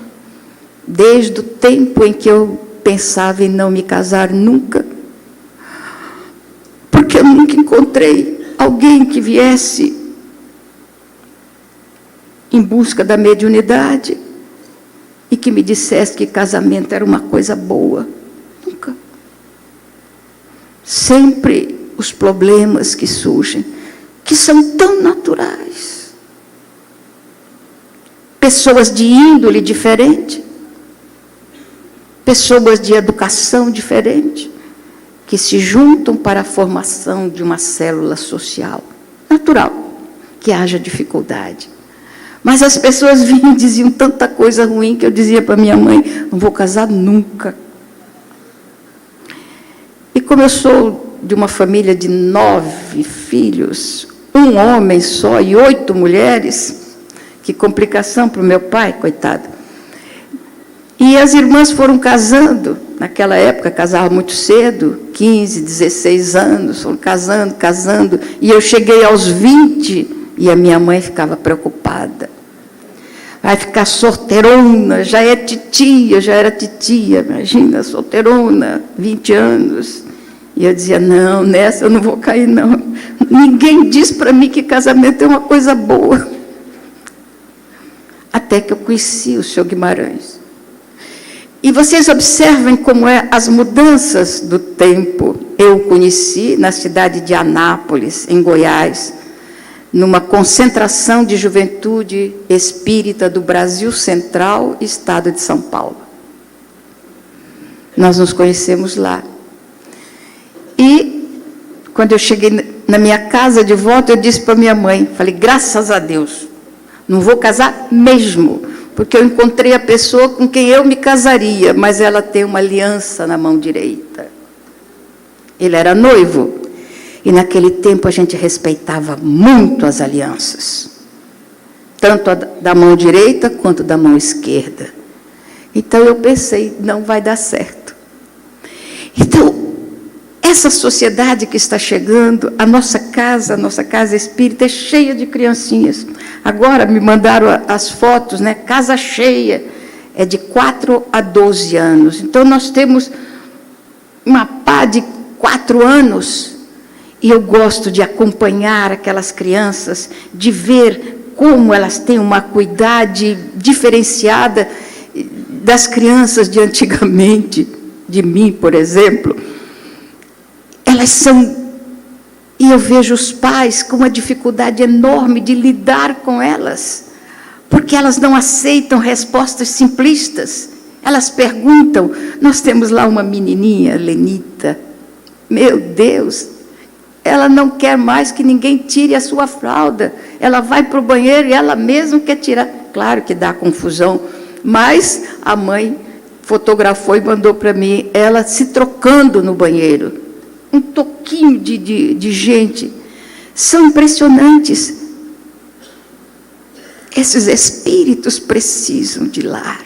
S3: desde o tempo em que eu pensava em não me casar nunca, porque eu nunca encontrei alguém que viesse em busca da mediunidade e que me dissesse que casamento era uma coisa boa. Nunca. Sempre os problemas que surgem, que são tão naturais. Pessoas de índole diferente, pessoas de educação diferente, que se juntam para a formação de uma célula social. Natural que haja dificuldade. Mas as pessoas vinham e diziam tanta coisa ruim que eu dizia para minha mãe, não vou casar nunca. E como eu sou de uma família de 9 filhos, um homem só e 8 mulheres, que complicação para o meu pai, coitado. E as irmãs foram casando, naquela época casavam muito cedo, 15, 16 anos, foram casando, e eu cheguei aos 20 e a minha mãe ficava preocupada. Vai ficar solteirona, já era titia, imagina, solteirona, 20 anos. E eu dizia, não, nessa eu não vou cair, não. Ninguém diz para mim que casamento é uma coisa boa. Até que eu conheci o senhor Guimarães. E vocês observem como é as mudanças do tempo. Eu o conheci na cidade de Anápolis, em Goiás, numa concentração de juventude espírita do Brasil Central, estado de São Paulo. Nós nos conhecemos lá. E, quando eu cheguei na minha casa de volta, eu disse para minha mãe, falei, graças a Deus, não vou casar mesmo, porque eu encontrei a pessoa com quem eu me casaria, mas ela tem uma aliança na mão direita. Ele era noivo, e naquele tempo a gente respeitava muito as alianças, tanto a da mão direita quanto da mão esquerda. Então eu pensei, não vai dar certo. Então, essa sociedade que está chegando, a nossa casa espírita é cheia de criancinhas. Agora me mandaram as fotos, né? Casa cheia, é de 4 a 12 anos. Então nós temos uma pá de 4 anos, e eu gosto de acompanhar aquelas crianças, de ver como elas têm uma acuidade diferenciada das crianças de antigamente, de mim, por exemplo. Elas são, e eu vejo os pais com uma dificuldade enorme de lidar com elas, porque elas não aceitam respostas simplistas. Elas perguntam, nós temos lá uma menininha, Lenita, meu Deus, ela não quer mais que ninguém tire a sua fralda, ela vai para o banheiro e ela mesma quer tirar. Claro que dá confusão, mas a mãe fotografou e mandou para mim, ela se trocando no banheiro. Um toquinho de gente. São impressionantes. Esses espíritos precisam de lar.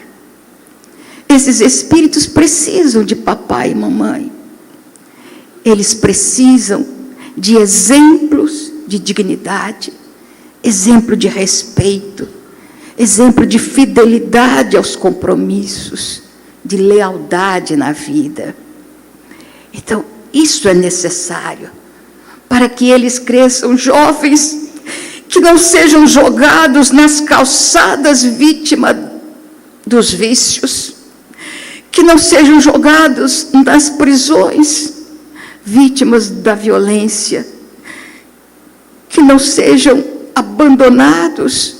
S3: Esses espíritos precisam de papai e mamãe. Eles precisam de exemplos de dignidade, exemplo de respeito, exemplo de fidelidade aos compromissos, de lealdade na vida. Então, isso é necessário para que eles cresçam jovens, que não sejam jogados nas calçadas vítima dos vícios, que não sejam jogados nas prisões, vítimas da violência, que não sejam abandonados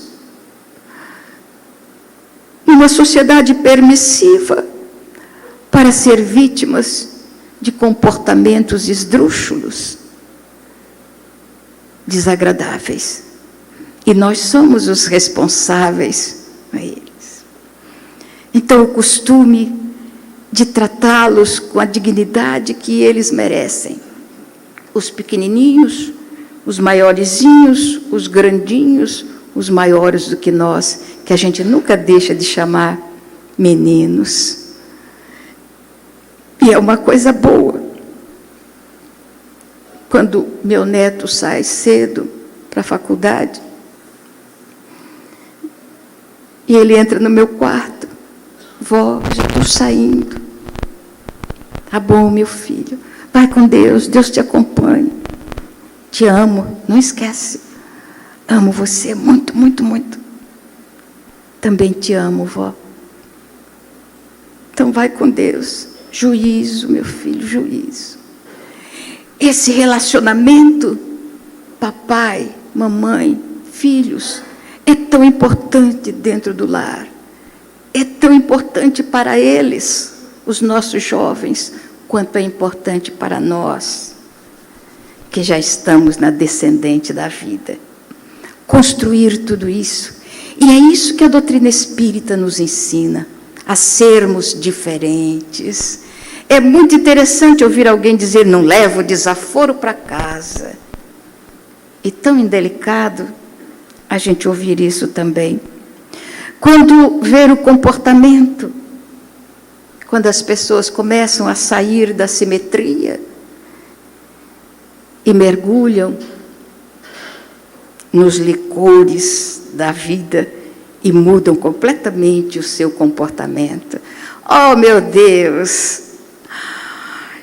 S3: numa sociedade permissiva para ser vítimas de comportamentos esdrúxulos, desagradáveis. E nós somos os responsáveis a eles. Então, o costume de tratá-los com a dignidade que eles merecem. Os pequenininhos, os maiorzinhos, os grandinhos, os maiores do que nós, que a gente nunca deixa de chamar meninos. E é uma coisa boa. Quando meu neto sai cedo para a faculdade, e ele entra no meu quarto, vó, já estou saindo. Tá bom, meu filho, vai com Deus, Deus te acompanhe. Te amo, não esquece. Amo você muito, muito, muito. Também te amo, vó. Então vai com Deus. Juízo, meu filho, juízo. Esse relacionamento, papai, mamãe, filhos, é tão importante dentro do lar. É tão importante para eles, os nossos jovens, quanto é importante para nós, que já estamos na descendente da vida. Construir tudo isso. E é isso que a doutrina espírita nos ensina, a sermos diferentes. É muito interessante ouvir alguém dizer, não levo desaforo para casa. E tão indelicado a gente ouvir isso também. Quando ver o comportamento, quando as pessoas começam a sair da simetria e mergulham nos licores da vida e mudam completamente o seu comportamento. Oh, meu Deus!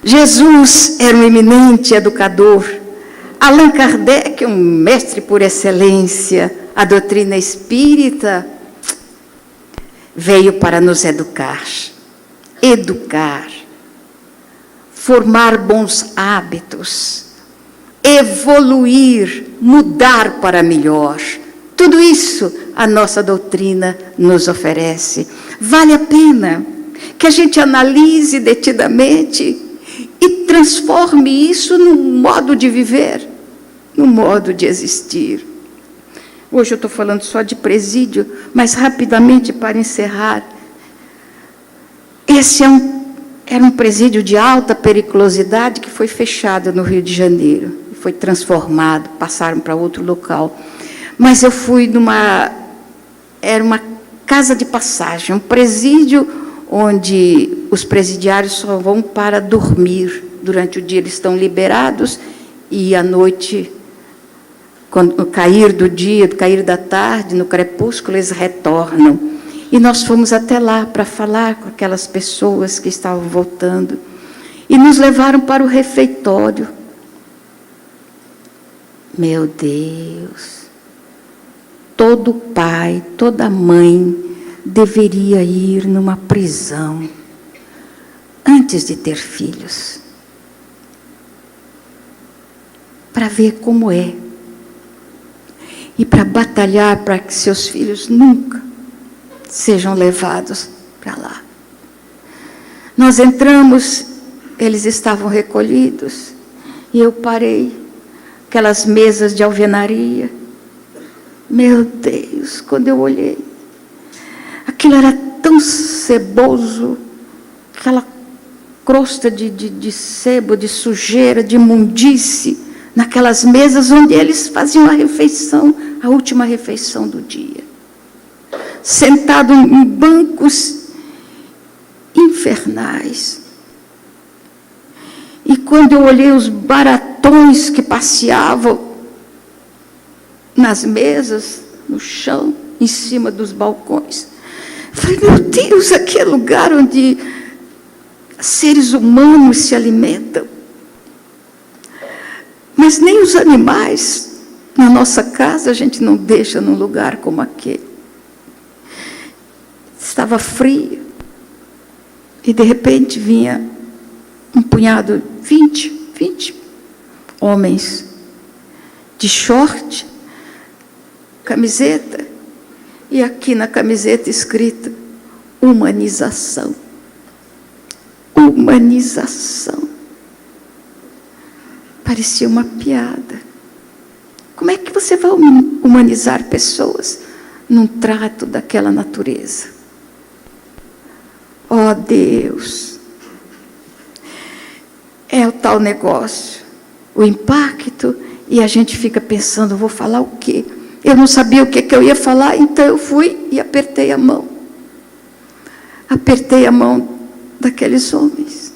S3: Jesus era um eminente educador. Allan Kardec, um mestre por excelência. A doutrina espírita veio para nos educar. Educar. Formar bons hábitos. Evoluir, mudar para melhor. Tudo isso a nossa doutrina nos oferece. Vale a pena que a gente analise detidamente e transforme isso num modo de viver, num modo de existir. Hoje eu estou falando só de presídio, mas rapidamente para encerrar. Esse era um presídio de alta periculosidade que foi fechado no Rio de Janeiro. Foi transformado, passaram para outro local. Mas eu fui era uma casa de passagem, um presídio onde os presidiários só vão para dormir. Durante o dia eles estão liberados e à noite, quando cair do dia, cair da tarde, no crepúsculo, eles retornam. E nós fomos até lá para falar com aquelas pessoas que estavam voltando. E nos levaram para o refeitório. Meu Deus! Todo pai, toda mãe deveria ir numa prisão antes de ter filhos, para ver como é e para batalhar para que seus filhos nunca sejam levados para lá. Nós entramos, eles estavam recolhidos e eu parei, aquelas mesas de alvenaria. Meu Deus, quando eu olhei, aquilo era tão ceboso, aquela crosta de sebo, de sujeira, de imundície, naquelas mesas onde eles faziam a refeição, a última refeição do dia. Sentado em bancos infernais. E quando eu olhei os baratões que passeavam nas mesas, no chão, em cima dos balcões, falei, meu Deus, aqui é lugar onde seres humanos se alimentam. Mas nem os animais, na nossa casa, a gente não deixa num lugar como aquele. Estava frio, e de repente vinha um punhado, 20 homens, de short, camiseta, e aqui na camiseta escrito, humanização. Humanização. Parecia uma piada. Como é que você vai humanizar pessoas num trato daquela natureza? Oh, Deus! É o tal negócio, o impacto, e a gente fica pensando, vou falar o quê? Eu não sabia o que eu ia falar, então eu fui e apertei a mão. Apertei a mão daqueles homens.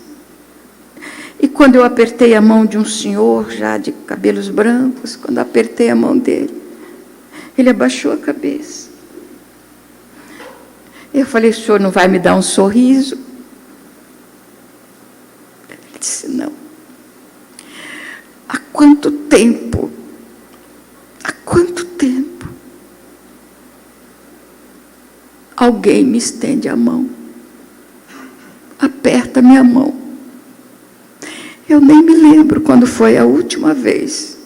S3: E quando eu apertei a mão de um senhor, já de cabelos brancos, quando apertei a mão dele, ele abaixou a cabeça. Eu falei, o senhor não vai me dar um sorriso? Ele disse, não. Há quanto tempo? Há quanto tempo? Alguém me estende a mão. Aperta minha mão. Eu nem me lembro quando foi a última vez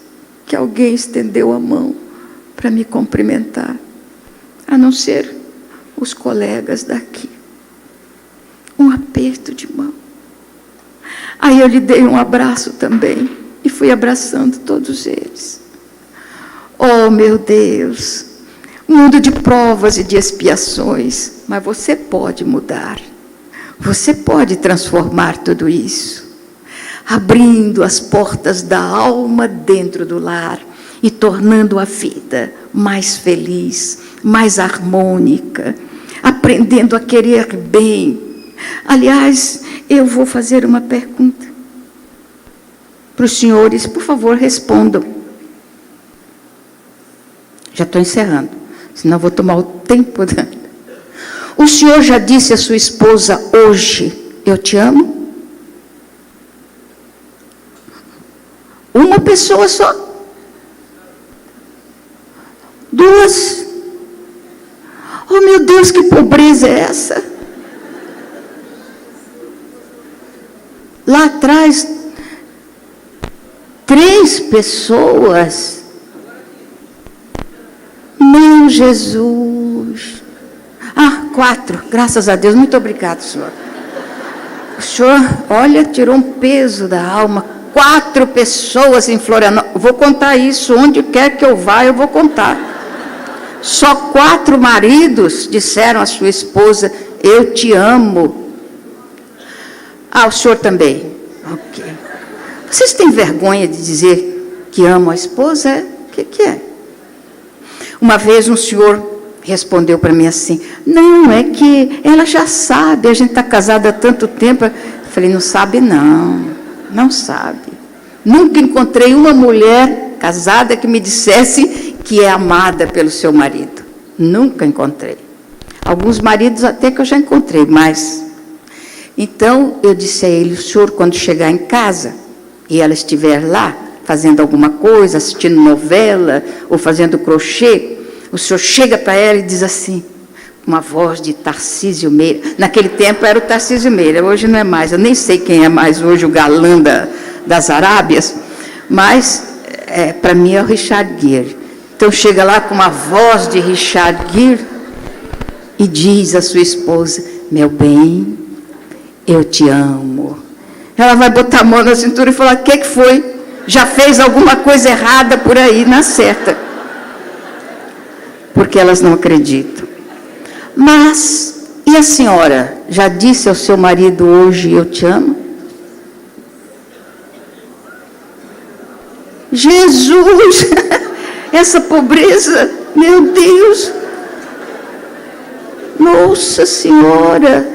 S3: que alguém estendeu a mão para me cumprimentar, a não ser os colegas daqui. Um aperto de mão. Aí eu lhe dei um abraço também e fui abraçando todos eles. Oh, meu Deus, mundo de provas e de expiações, mas você pode mudar. Você pode transformar tudo isso, abrindo as portas da alma dentro do lar e tornando a vida mais feliz, mais harmônica, aprendendo a querer bem. Aliás, eu vou fazer uma pergunta para os senhores, por favor, respondam. Já estou encerrando, senão vou tomar o tempo. O senhor já disse à sua esposa hoje, eu te amo? Uma pessoa só? Duas? Oh, meu Deus, que pobreza é essa? Lá atrás, 3 pessoas. Meu Jesus. 4, graças a Deus, muito obrigado, senhor. O senhor, olha, tirou um peso da alma. 4 pessoas em Florianópolis. Vou contar isso, onde quer que eu vá, eu vou contar. Só 4 maridos disseram à sua esposa, eu te amo. O senhor também. Ok. Vocês têm vergonha de dizer que amam a esposa? O que é? Uma vez um senhor respondeu para mim assim, não, é que ela já sabe, a gente está casada há tanto tempo. Eu falei, não sabe não, não sabe. Nunca encontrei uma mulher casada que me dissesse que é amada pelo seu marido. Nunca encontrei. Alguns maridos até que eu já encontrei, mas... Então, eu disse a ele, o senhor, quando chegar em casa, e ela estiver lá, fazendo alguma coisa, assistindo novela, ou fazendo crochê, o senhor chega para ela e diz assim, uma voz de Tarcísio Meira. Naquele tempo era o Tarcísio Meira, hoje não é mais. Eu nem sei quem é mais hoje o galã das Arábias, mas para mim é o Richard Gere. Então chega lá com uma voz de Richard Gere e diz à sua esposa, meu bem, eu te amo. Ela vai botar a mão na cintura e falar, o que foi? Já fez alguma coisa errada por aí, na certa. Porque elas não acreditam. Mas, e a senhora? Já disse ao seu marido hoje, eu te amo? Jesus! Essa pobreza, meu Deus! Nossa Senhora!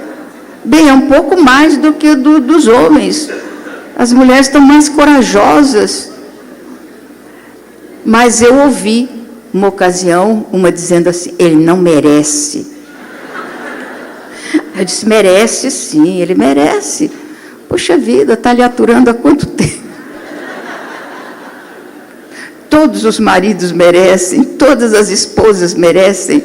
S3: Bem, é um pouco mais do que dos homens. As mulheres estão mais corajosas. Mas eu ouvi, uma ocasião, uma dizendo assim, ele não merece. Eu disse, merece sim, ele merece. Poxa vida, está lhe aturando há quanto tempo? Todos os maridos merecem, todas as esposas merecem.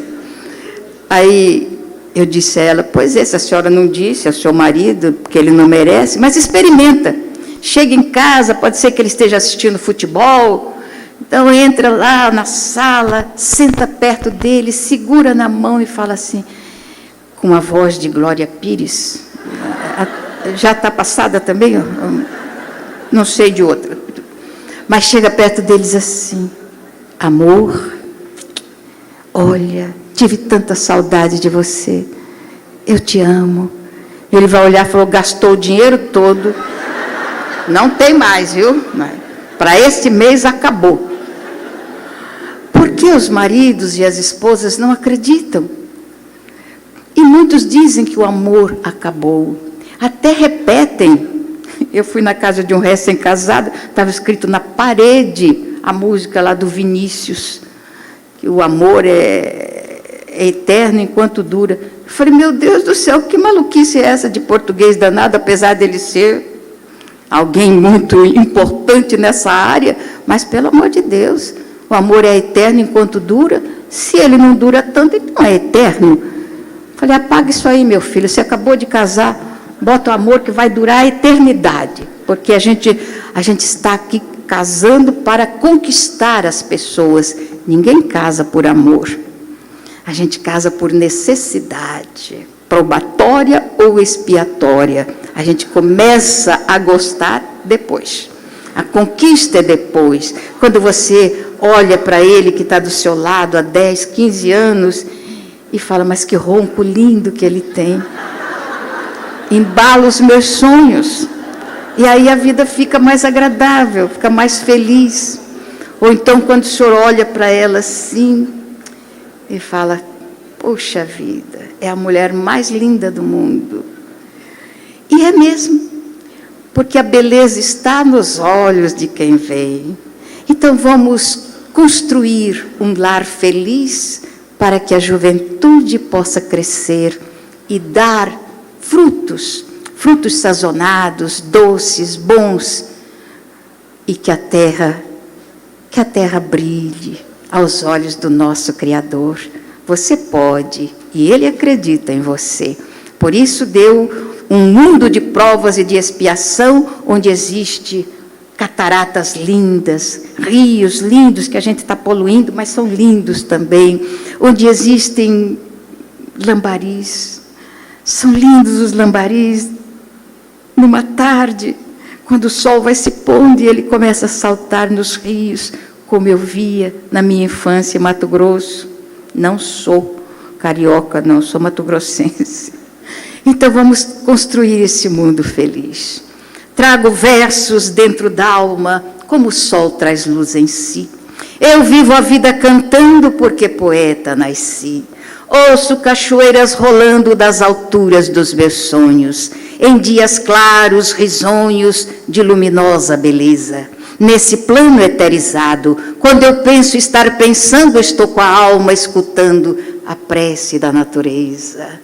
S3: Aí eu disse a ela, pois é, se a senhora não disse ao seu marido que ele não merece, mas experimenta. Chega em casa, pode ser que ele esteja assistindo futebol, então entra lá na sala, senta perto dele, segura na mão e fala assim, com a voz de Glória Pires, já está passada também? Não sei de outra. mas chega perto deles assim: amor, olha, tive tanta saudade de você, eu te amo. Ele vai olhar e falou: gastou o dinheiro todo, não tem mais, viu? Para este mês acabou. Por que os maridos e as esposas não acreditam? E muitos dizem que o amor acabou, até repetem. Eu fui na casa de um recém-casado, estava escrito na parede a música lá do Vinícius, que o amor é eterno enquanto dura. Eu falei: meu Deus do céu, que maluquice é essa de português danado, apesar dele ser alguém muito importante nessa área, mas pelo amor de Deus, o amor é eterno enquanto dura. Se ele não dura tanto, ele não é eterno. Eu falei: apaga isso aí, meu filho, você acabou de casar, bota o amor que vai durar a eternidade, porque a gente está aqui casando para conquistar as pessoas. Ninguém casa por amor, a gente casa por necessidade, probatória ou expiatória. A gente começa a gostar depois, a conquista é depois, quando você olha para ele que está do seu lado há 10, 15 anos e fala: mas que ronco lindo que ele tem, embala os meus sonhos, e aí a vida fica mais agradável, fica mais feliz. Ou então quando o senhor olha para ela assim e fala: poxa vida, é a mulher mais linda do mundo. E é mesmo, porque a beleza está nos olhos de quem vê. Então vamos construir um lar feliz para que a juventude possa crescer e dar frutos sazonados, doces, bons, e que a terra brilhe aos olhos do nosso Criador. Você pode, e Ele acredita em você. Por isso deu um mundo de provas e de expiação, onde existe cataratas lindas, rios lindos que a gente está poluindo, mas são lindos também, onde existem lambaris. São lindos os lambaris, numa tarde, quando o sol vai se pondo e ele começa a saltar nos rios, como eu via na minha infância em Mato Grosso. Não sou carioca, não, sou mato-grossense. Então vamos construir esse mundo feliz. Trago versos dentro da alma, como o sol traz luz em si. Eu vivo a vida cantando porque poeta nasci. Ouço cachoeiras rolando das alturas dos meus sonhos, em dias claros, risonhos, de luminosa beleza. Nesse plano eterizado, quando eu penso estar pensando, estou com a alma escutando a prece da natureza.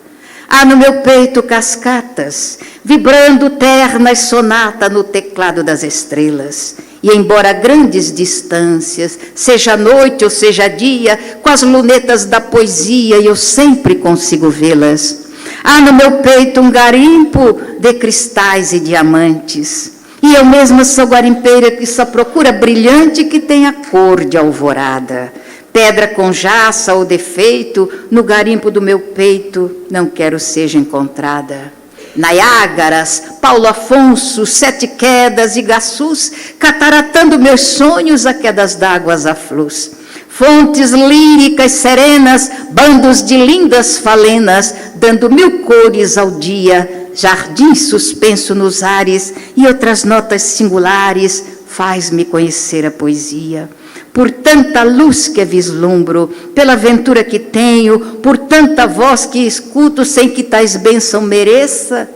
S3: Há no meu peito cascatas, vibrando ternas sonata no teclado das estrelas. E embora grandes distâncias, seja noite ou seja dia, com as lunetas da poesia eu sempre consigo vê-las. Há no meu peito um garimpo de cristais e diamantes. E eu mesma sou garimpeira que só procura brilhante que tenha cor de alvorada. Pedra com jaça ou defeito, no garimpo do meu peito, não quero seja encontrada. Niágaras, Paulo Afonso, Sete Quedas, Igaçus, cataratando meus sonhos a quedas d'águas a flus. Fontes líricas serenas, bandos de lindas falenas, dando 1000 cores ao dia, jardim suspenso nos ares e outras notas singulares, faz-me conhecer a poesia. Por tanta luz que vislumbro, pela ventura que tenho, por tanta voz que escuto sem que tais bênçãos mereça,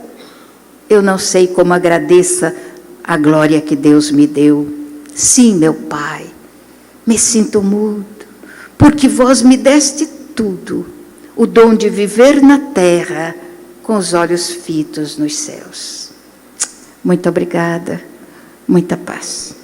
S3: eu não sei como agradeça a glória que Deus me deu. Sim, meu Pai, me sinto mudo, porque vós me deste tudo, o dom de viver na terra, com os olhos fitos nos céus. Muito obrigada, muita paz.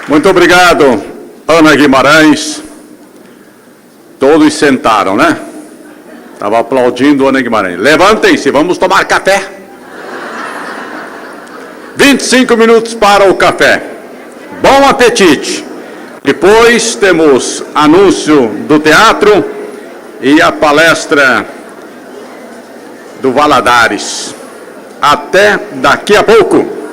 S1: Muito obrigado, Ana Guimarães. Todos sentaram, né? Estava aplaudindo Ana Guimarães. Levantem-se, vamos tomar café. 25 minutos para o café. Bom apetite! Depois temos anúncio do teatro e a palestra do Valadares. Até daqui a pouco!